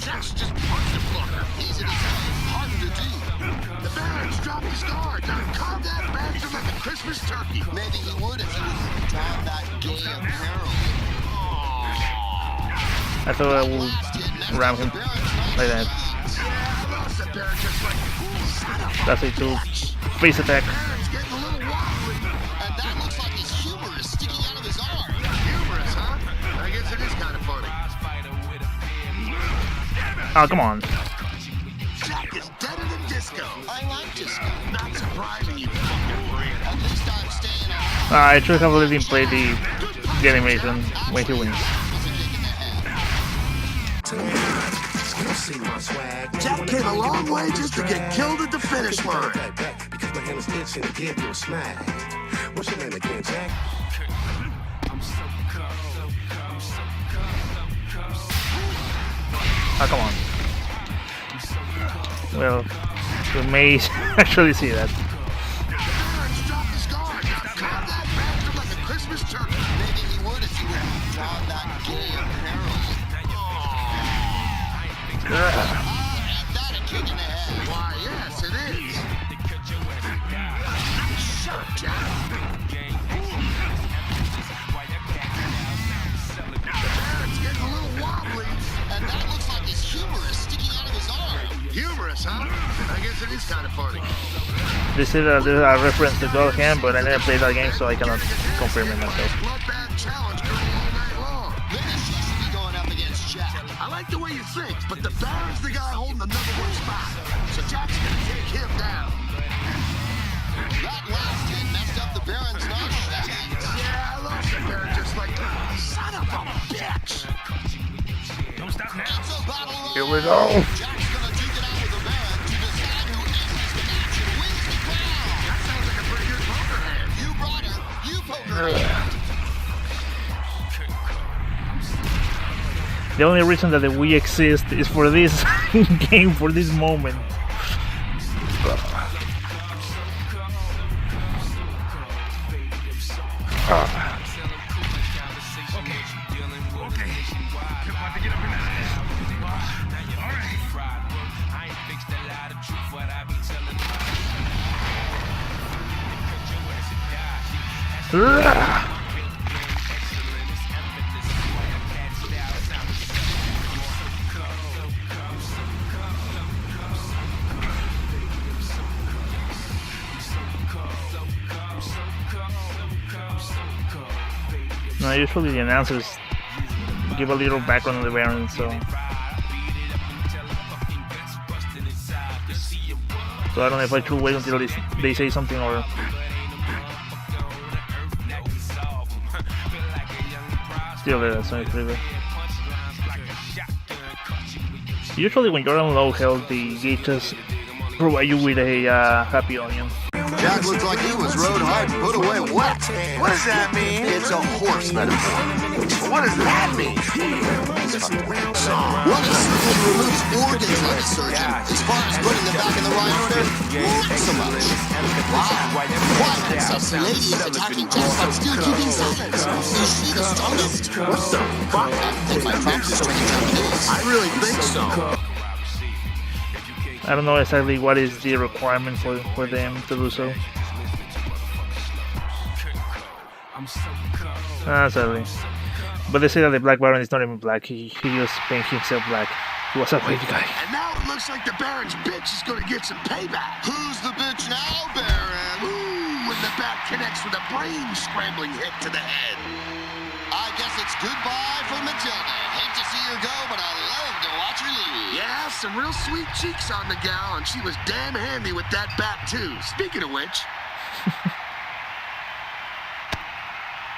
[SPEAKER 4] Jack's just punched the blocker. Easy to say, harder to do. The Barons dropped his guard. Now carve that bastard like a Christmas turkey. Maybe he would if he was drawn that gay apparel.
[SPEAKER 1] I thought I would ram him like that. That's a two face attack.
[SPEAKER 4] And that looks like his humor is sticking out of his arm. Humorous, huh? I guess it is kind of funny.
[SPEAKER 1] Oh, come on.
[SPEAKER 4] Jack is deader than disco. I like disco. Not surprising, you fucking freak. At least I'm staying on.
[SPEAKER 1] I should have let him play the animation when he wins.
[SPEAKER 4] Jack came a long way just to get killed at the finish line.
[SPEAKER 5] What's your name again, Jack?
[SPEAKER 1] Oh, come on. Well, we may actually see that.
[SPEAKER 4] Like a Christmas turkey. Maybe he would if he would draw that gay apparel. Ain't that a kick in the head? Why, yes, it is. Shut up, Jack. The Baron's getting a little wobbly, and that looks like his humor is sticking out of his arm. Humorous, huh? I guess it is kind of funny.
[SPEAKER 1] This is a reference to God Hand, but I never played that game, so I cannot confirm it myself.
[SPEAKER 4] Bloodbath challenge girl all night long. Maybe she should be going up against Jack. I like the way you think, but the Baron's the guy holding the number one spot. So Jack's gonna take him down. That last hit messed up the Baron's notch. Yeah, I lost the Baron just like son of a bitch.
[SPEAKER 3] Don't stop now.
[SPEAKER 4] It's a battle royale.
[SPEAKER 1] Here we go.
[SPEAKER 4] Jack's gonna duke it out with the Baron to decide who enters the match and wins the crown. That sounds like a pretty good poker hand. You brought her. You poker hand.
[SPEAKER 1] The only reason that we exist is for this game, for this moment. No, usually the announcers give a little background on the Baron, so I don't know if I should wait until they say something or. Still there, so it's pretty good. Usually when you're on low health, the gauges provide you with a happy onion.
[SPEAKER 4] Jack looked like he was rode hard and put away wet.
[SPEAKER 5] What does that mean?
[SPEAKER 4] It's a horse metaphor.
[SPEAKER 5] What does that mean?
[SPEAKER 4] Well, it certainly removes organs like a surgeon. As far as putting them back in the right order, not so much. Wow. Why that sexy lady is attacking Jack but still keeping silence? Is she the strongest?
[SPEAKER 5] What the fuck?
[SPEAKER 4] I think my prompt is turning Japanese.
[SPEAKER 5] I really think so.
[SPEAKER 1] I don't know exactly what is the requirement for them to do so. Sadly. But they say that the Black Baron is not even black, he just painted himself black. He was a white guy.
[SPEAKER 5] And now it looks like the Baron's bitch is gonna get some payback.
[SPEAKER 4] Who's the bitch now, Baron?
[SPEAKER 5] Ooh, when the bat connects with a brain-scrambling hit to the head.
[SPEAKER 4] I guess it's goodbye for Matilda. Hate to see her go, but I love to watch her leave.
[SPEAKER 5] Yeah, some real sweet cheeks on the gal, and she was damn handy with that bat, too. Speaking of which...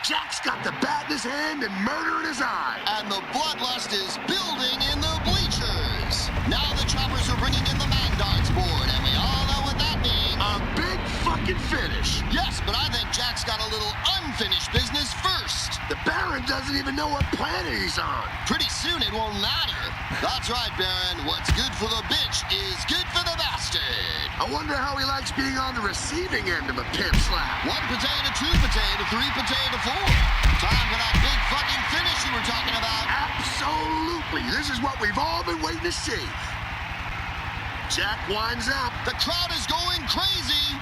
[SPEAKER 5] Jack's got the bat in his hand and murder in his eye.
[SPEAKER 4] And the bloodlust is building in the bleachers. Now the choppers are bringing in the man darts board, and we all know what that means.
[SPEAKER 5] A big fucking finish.
[SPEAKER 4] Yes, but I think Jack's got a little unfinished business first.
[SPEAKER 5] The Baron doesn't even know what planet he's on.
[SPEAKER 4] Pretty soon it won't matter. That's right, Baron. What's good for the bitch is good for the bastard.
[SPEAKER 5] I wonder how he likes being on the receiving end of a pimp slap.
[SPEAKER 4] 1 potato, 2 potato, 3 potato, 4. Time for that big fucking finish you were talking about.
[SPEAKER 5] Absolutely. This is what we've all been waiting to see. Jack winds up.
[SPEAKER 4] The crowd is going crazy.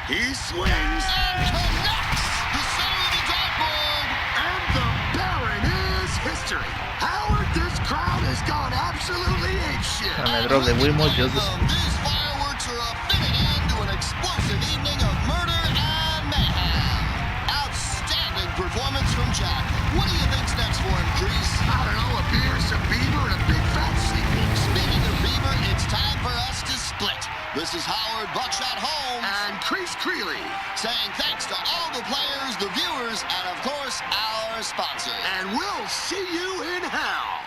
[SPEAKER 5] He swings.
[SPEAKER 4] And connects the center of the dartboard.
[SPEAKER 5] And the Baron is history. Howard, this crowd has gone absolutely apeshit.
[SPEAKER 1] And I the Wimo just
[SPEAKER 4] These fireworks are a fitting end to an explosive evening of murder and mayhem. Outstanding performance from Jack. What do you think's next for him, Kreese?
[SPEAKER 5] I don't know, a beer, some beaver, and a big fat sequel.
[SPEAKER 4] Speaking of Beaver, it's time for us to split. This is Howard Buckshot Holmes
[SPEAKER 5] And Kreese Creeley.
[SPEAKER 4] saying thanks to all the players, the viewers, and of course, our sponsors.
[SPEAKER 5] And we'll see you in hell.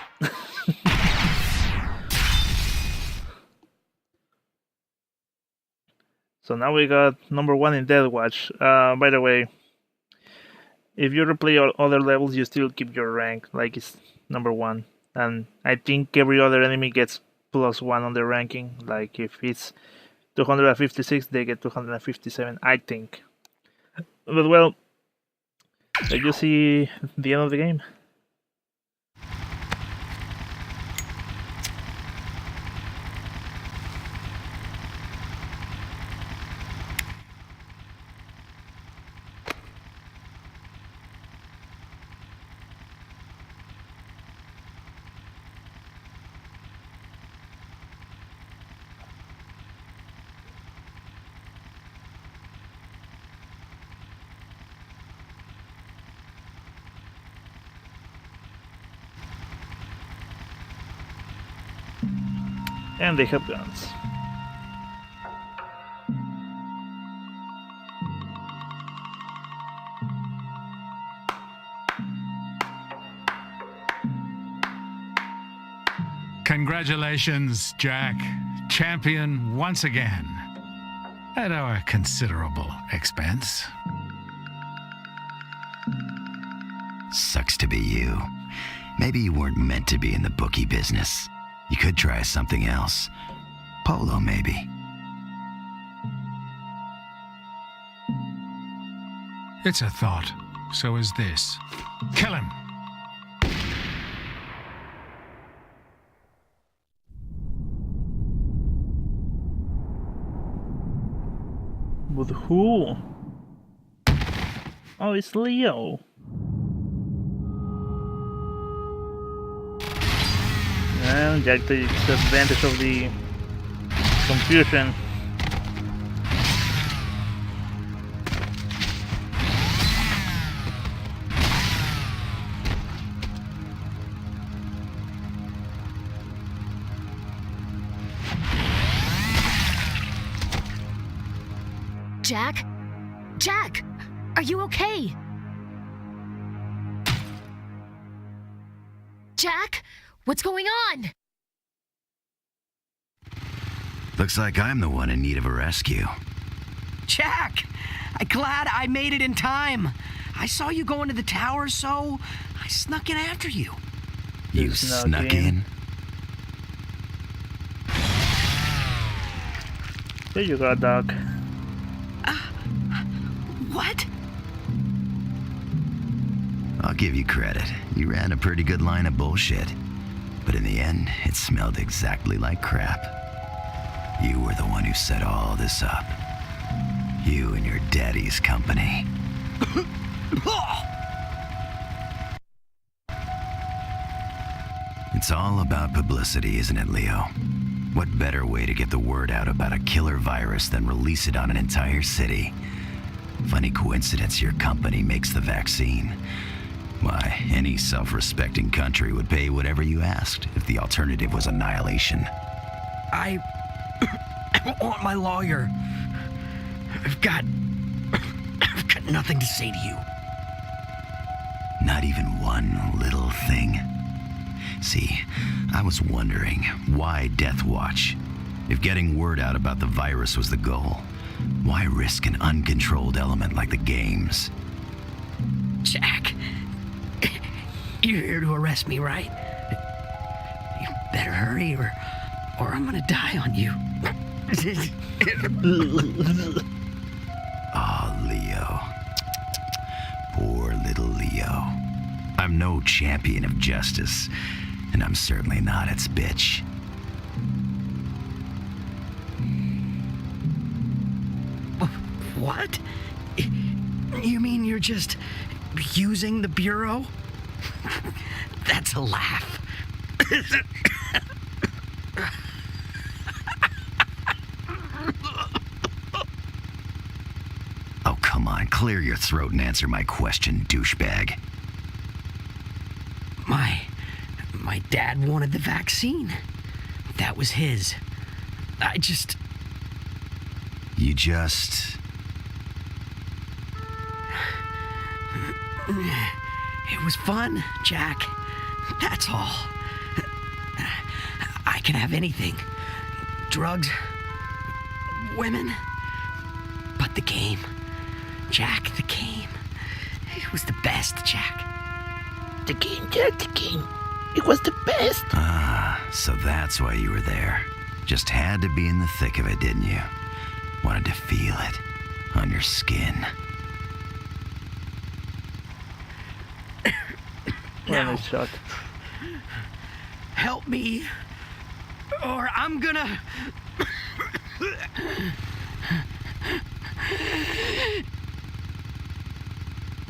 [SPEAKER 1] So now we got number 1 in Death Watch. By the way, if you replay all other levels, you still keep your rank like it's number 1. And I think every other enemy gets +1 on their ranking. Like if it's 256, they get 257, I think. But well, did you see the end of the game? And they have guns.
[SPEAKER 3] Congratulations, Jack. Champion once again. At our considerable expense.
[SPEAKER 6] Sucks to be you. Maybe you weren't meant to be in the bookie business. You could try something else. Polo, maybe.
[SPEAKER 3] It's a thought. So is this. Kill him.
[SPEAKER 1] With who? Oh, it's Leo. And Jack takes advantage of the confusion.
[SPEAKER 2] Jack? Jack! Are you okay? Jack? What's going on?
[SPEAKER 6] Looks like I'm the one in need of a rescue.
[SPEAKER 8] Jack! I'm glad I made it in time. I saw you go into the tower, so I snuck in after you.
[SPEAKER 6] You snuck in?
[SPEAKER 1] There you go, Doc.
[SPEAKER 8] What?
[SPEAKER 6] I'll give you credit. You ran a pretty good line of bullshit. But in the end, it smelled exactly like crap. You were the one who set all this up. You and your daddy's company. It's all about publicity, isn't it, Leo? What better way to get the word out about a killer virus than release it on an entire city? Funny coincidence your company makes the vaccine. Why, any self-respecting country would pay whatever you asked if the alternative was annihilation.
[SPEAKER 8] I want my lawyer. I've got nothing to say to you.
[SPEAKER 6] Not even one little thing? See, I was wondering, why Death Watch? If getting word out about the virus was the goal, why risk an uncontrolled element like the games?
[SPEAKER 8] Jack, you're here to arrest me, right? You better hurry or I'm gonna die on you.
[SPEAKER 6] Oh, Leo. Poor little Leo. I'm no champion of justice, and I'm certainly not its bitch.
[SPEAKER 8] What? You mean you're just using the Bureau? That's a laugh.
[SPEAKER 6] Oh, come on, clear your throat and answer my question, douchebag.
[SPEAKER 8] My dad wanted the vaccine. That was his.
[SPEAKER 6] You just...
[SPEAKER 8] It was fun, Jack. That's all. I can have anything. Drugs, women. But the game. Jack, the game. It was the best, Jack.
[SPEAKER 1] The game, Jack, the game. It was the best.
[SPEAKER 6] Ah, so that's why you were there. Just had to be in the thick of it, didn't you? Wanted to feel it on your skin.
[SPEAKER 8] Now,
[SPEAKER 1] Nice shot.
[SPEAKER 8] help me, or I'm gonna...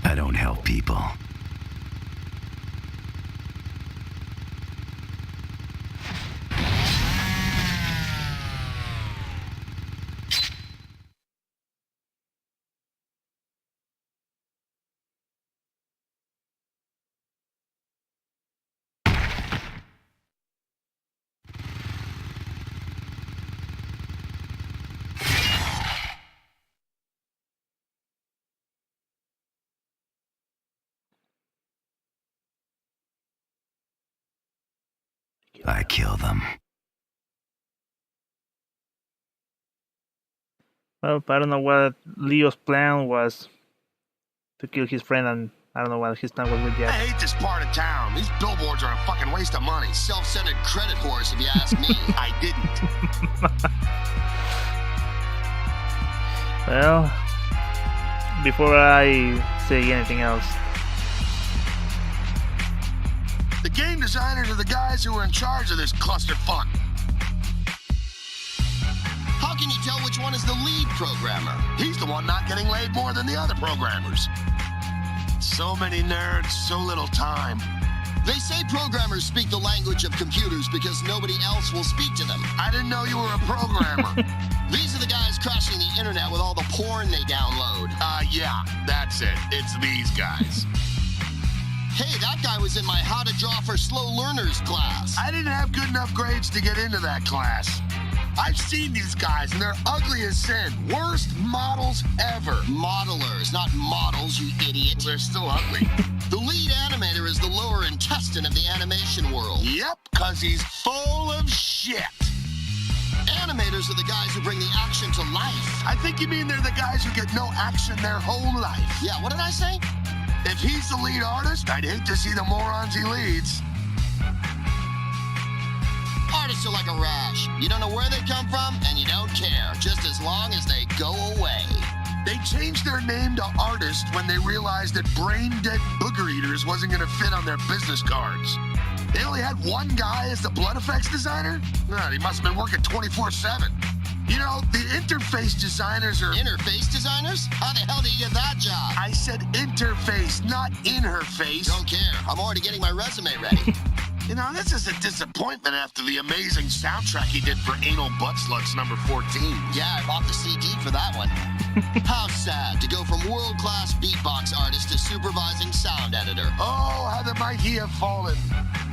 [SPEAKER 6] I don't help people. I kill them.
[SPEAKER 1] Well, I don't know what Leo's plan was to kill his friend, and I don't know what his plan was with
[SPEAKER 5] I
[SPEAKER 1] Jack.
[SPEAKER 5] hate this part of town. These billboards are a fucking waste of money.
[SPEAKER 4] Self-centered credit horse, if you ask me.
[SPEAKER 5] I didn't.
[SPEAKER 1] Well, before I say anything else,
[SPEAKER 5] The game designers are the guys who are in charge of this clusterfuck.
[SPEAKER 4] How can you tell which one is the lead programmer?
[SPEAKER 5] He's the one not getting laid more than the other programmers. So many nerds, so little time.
[SPEAKER 4] They say programmers speak the language of computers because nobody else will speak to them.
[SPEAKER 5] I didn't know you were a programmer.
[SPEAKER 4] These are the guys crashing the internet with all the porn they download.
[SPEAKER 5] Yeah, that's it. It's these guys.
[SPEAKER 4] Hey, that guy was in my How to Draw for Slow Learners class.
[SPEAKER 5] I didn't have good enough grades to get into that class. I've seen these guys, and they're ugly as sin. Worst models ever.
[SPEAKER 4] Modelers, not models, you idiot.
[SPEAKER 5] They're still ugly.
[SPEAKER 4] The lead animator is the lower intestine of the animation world.
[SPEAKER 5] Yep, because he's full of shit.
[SPEAKER 4] Animators are the guys who bring the action to life.
[SPEAKER 5] I think you mean they're the guys who get no action their whole life.
[SPEAKER 4] Yeah, what did I say?
[SPEAKER 5] If he's the lead artist, I'd hate to see the morons he leads.
[SPEAKER 4] Artists are like a rash. You don't know where they come from, and you don't care, just as long as they go away.
[SPEAKER 5] They changed their name to artist when they realized that brain-dead booger eaters wasn't going to fit on their business cards. They only had one guy as the blood effects designer? God, he must have been working 24/7. You know, the interface designers are...
[SPEAKER 4] Interface designers? How the hell did you get that job?
[SPEAKER 5] I said interface, not in her face.
[SPEAKER 4] Don't care. I'm already getting my resume ready.
[SPEAKER 5] You know, this is a disappointment after the amazing soundtrack he did for Anal Butt Sluts number 14.
[SPEAKER 4] Yeah, I bought the CD for that one. How sad to go from world-class beatbox artist to supervising sound editor.
[SPEAKER 5] Oh, how the mighty have fallen.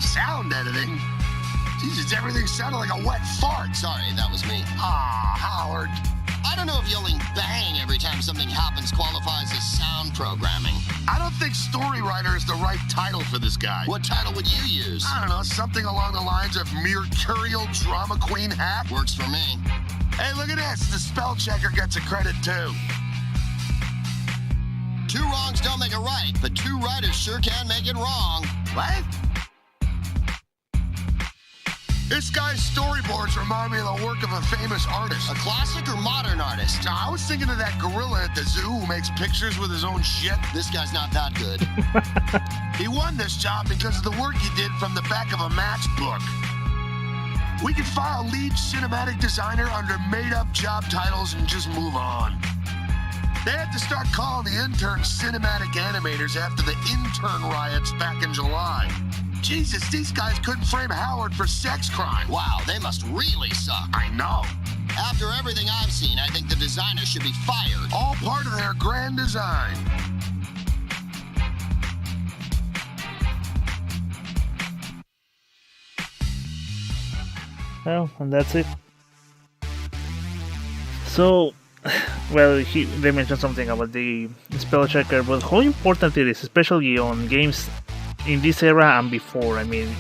[SPEAKER 5] Sound editing? Jesus, everything sounded like a wet fart.
[SPEAKER 4] Sorry, that was me.
[SPEAKER 5] Ah, Howard.
[SPEAKER 4] I don't know if yelling bang every time something happens qualifies as sound programming.
[SPEAKER 5] I don't think story writer is the right title for this guy.
[SPEAKER 4] What title would you use?
[SPEAKER 5] I don't know, something along the lines of mercurial drama queen hack.
[SPEAKER 4] Works for me.
[SPEAKER 5] Hey, look at this. The spell checker gets a credit too.
[SPEAKER 4] Two wrongs don't make a right, but two writers sure can make it wrong.
[SPEAKER 5] What? This guy's storyboards remind me of the work of a famous artist.
[SPEAKER 4] A classic or modern artist?
[SPEAKER 5] Now, I was thinking of that gorilla at the zoo who makes pictures with his own shit.
[SPEAKER 4] This guy's not that good.
[SPEAKER 5] He won this job because of the work he did from the back of a matchbook. We could file lead cinematic designer under made-up job titles and just move on. They had to start calling the interns cinematic animators after the intern riots back in July. Jesus, these guys couldn't frame Howard for sex crime.
[SPEAKER 4] Wow, they must really suck.
[SPEAKER 5] I know.
[SPEAKER 4] After everything I've seen, I think the designer should be fired.
[SPEAKER 5] All part of their grand design.
[SPEAKER 1] Well, and that's it. So, well, they mentioned something about the spell checker, but how important it is, especially on games in this era and before. I mean,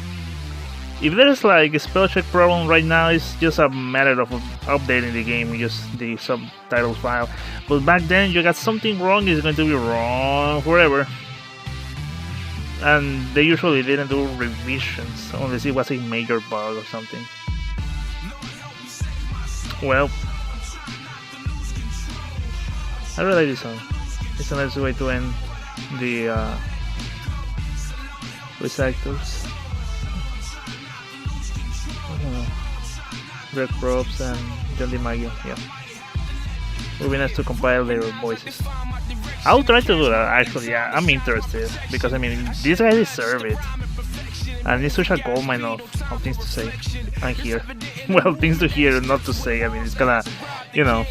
[SPEAKER 1] if there's like a spell check problem right now, it's just a matter of updating the game, just the subtitle file. But back then, you got something wrong, it's going to be wrong forever. And they usually didn't do revisions unless it was a major bug or something. Well, I really like this song. It's a nice way to end the recitals. I don't know. Greg Probst and John DiMaggio, yeah. It would be nice to compile their voices. I'll try to do that, actually, yeah. I'm interested, because I mean, these guys deserve it. And it's such a goldmine of things to say and hear. Well, things to hear and not to say. I mean, it's gonna, you know,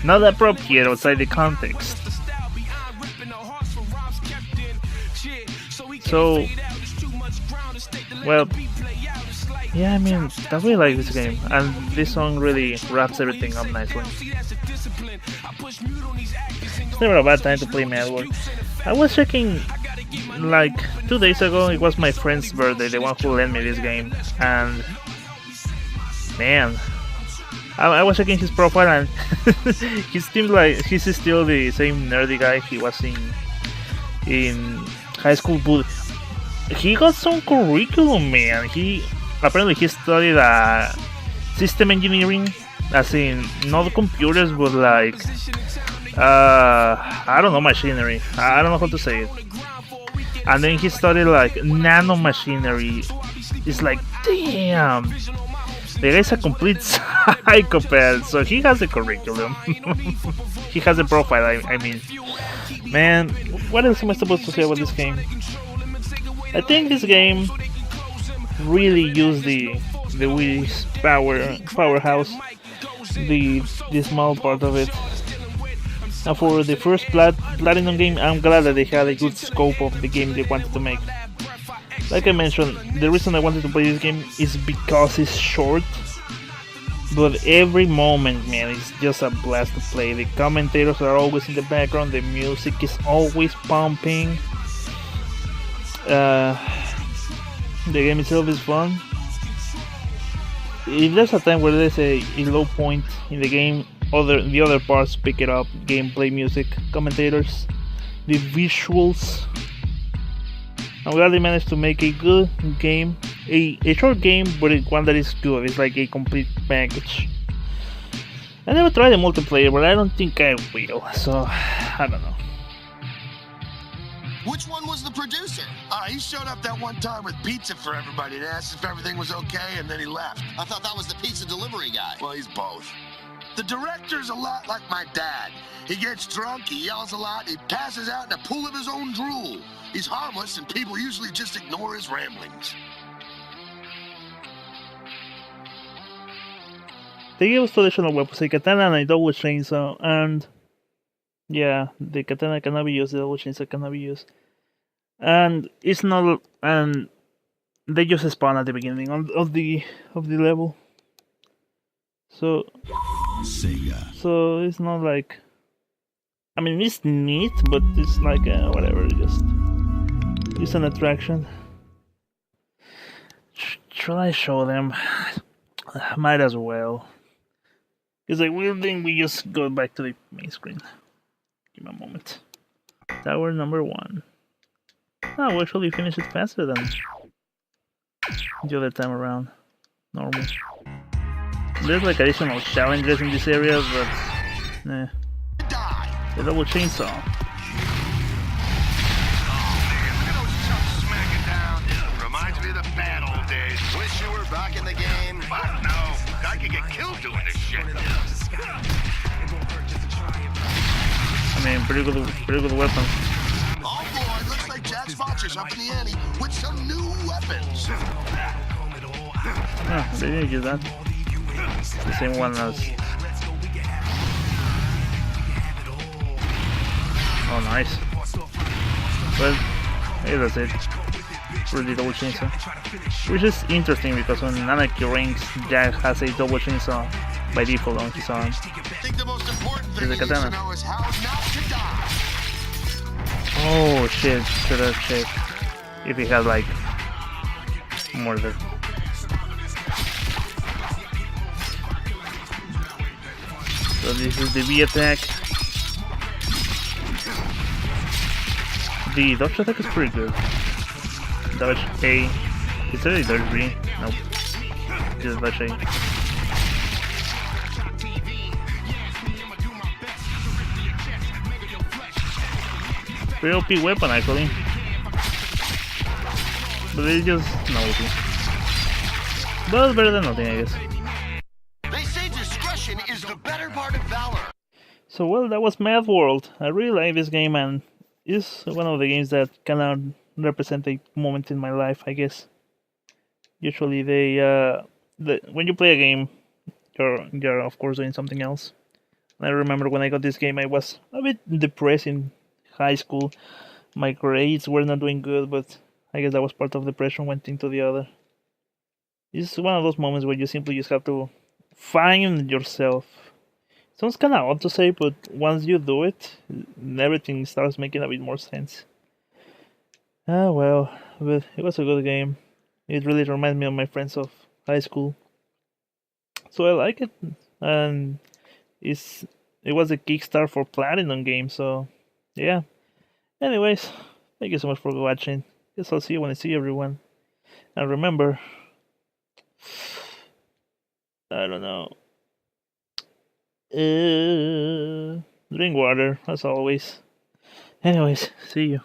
[SPEAKER 1] not appropriate outside the context. So, well, yeah, I mean, I really like this game, and this song really wraps everything up nicely. It's never a bad time to play Madworld. I was checking, like, 2 days ago, it was my friend's birthday, the one who lent me this game, and, man, I was checking his profile, and he seems like he's still the same nerdy guy he was in high school, but he got some curriculum, man. Apparently he studied system engineering, as in not computers, but like I don't know, machinery. I don't know how to say it. And then he studied like nano machinery. It's like, damn, the guy's a complete psychopath. So he has a curriculum. He has a profile. I mean, man, what else am I supposed to say about this game? I think this game really used the Wii's powerhouse, the small part of it. And for the first Platinum game, I'm glad that they had a good scope of the game they wanted to make. Like I mentioned, the reason I wanted to play this game is because it's short, but every moment, man, it's just a blast to play. The commentators are always in the background, the music is always pumping. The game itself is fun. if there's a time where there's a low point in the game, the other parts pick it up. Gameplay, music, commentators, the visuals. I'm glad they managed to make a good game, a short game, but one that is good. It's like a complete package. I never tried the multiplayer, but I don't think I will, so I don't know.
[SPEAKER 4] Which one was the producer?
[SPEAKER 5] He showed up that one time with pizza for everybody and asked if everything was okay, and then he left.
[SPEAKER 4] I thought that was the pizza delivery guy.
[SPEAKER 5] Well, he's both. The director's a lot like my dad. He gets drunk, he yells a lot, he passes out in a pool of his own drool. He's harmless, and people usually just ignore his ramblings.
[SPEAKER 1] They gave us traditional weapons, a katana and a double chainsaw, and yeah, the katana cannot be used, the double chainsaw cannot be used. And it's not, and they just spawn at the beginning of the level. So it's not like, I mean, it's neat, but it's like whatever, it's an attraction. Should I show them? Might as well. Because I will think we just go back to the main screen. Give me a moment. Tower number 1. Oh, we actually finished it faster than the other time around. Normal. There's like additional challenges in this area, but nah. The double chainsaw.
[SPEAKER 5] Reminds me of the bad old days.
[SPEAKER 4] Wish you were back in the game.
[SPEAKER 5] Fuck no. I could get killed doing this shit.
[SPEAKER 1] I mean, pretty good weapon.
[SPEAKER 5] Oh boy, looks like Jack Sponsors up in the ante with some new weapons.
[SPEAKER 1] Yeah, they didn't use that. The same one as. Oh, nice. Well, hey, that's it. For the double chainsaw. Which is interesting because when Anarchy ranks, Jack has a double chainsaw by default on his arm.
[SPEAKER 5] I think the most important thing
[SPEAKER 1] Here's a
[SPEAKER 5] you need to
[SPEAKER 1] katana.
[SPEAKER 5] know is how not to die.
[SPEAKER 1] Oh shit, should have checked if he had like murder. So this is the V attack. The dodge attack is pretty good. Dodge A. Is there a dodge B? Nope. Just dodge A. Pretty OP weapon actually. But it's just novelty. But it's better than nothing, I guess.
[SPEAKER 4] They say discretion is the better part of valor.
[SPEAKER 1] So well, that was Madworld. I really like this game, and it's one of the games that kind of represent a moment in my life, I guess. Usually when you play a game, you're of course doing something else. And I remember when I got this game, I was a bit depressed in high school. My grades were not doing good, but I guess that was part of depression, went into the other. It's one of those moments where you simply just have to find yourself. Sounds kind of odd to say, but once you do it, everything starts making a bit more sense. Ah well, but it was a good game. It really reminds me of my friends of high school. So I like it, and it was a Kickstarter for Platinum game, so yeah. Anyways, thank you so much for watching. Guess I'll see you when I see everyone. And remember, I don't know. Drink water, as always. Anyways, see you.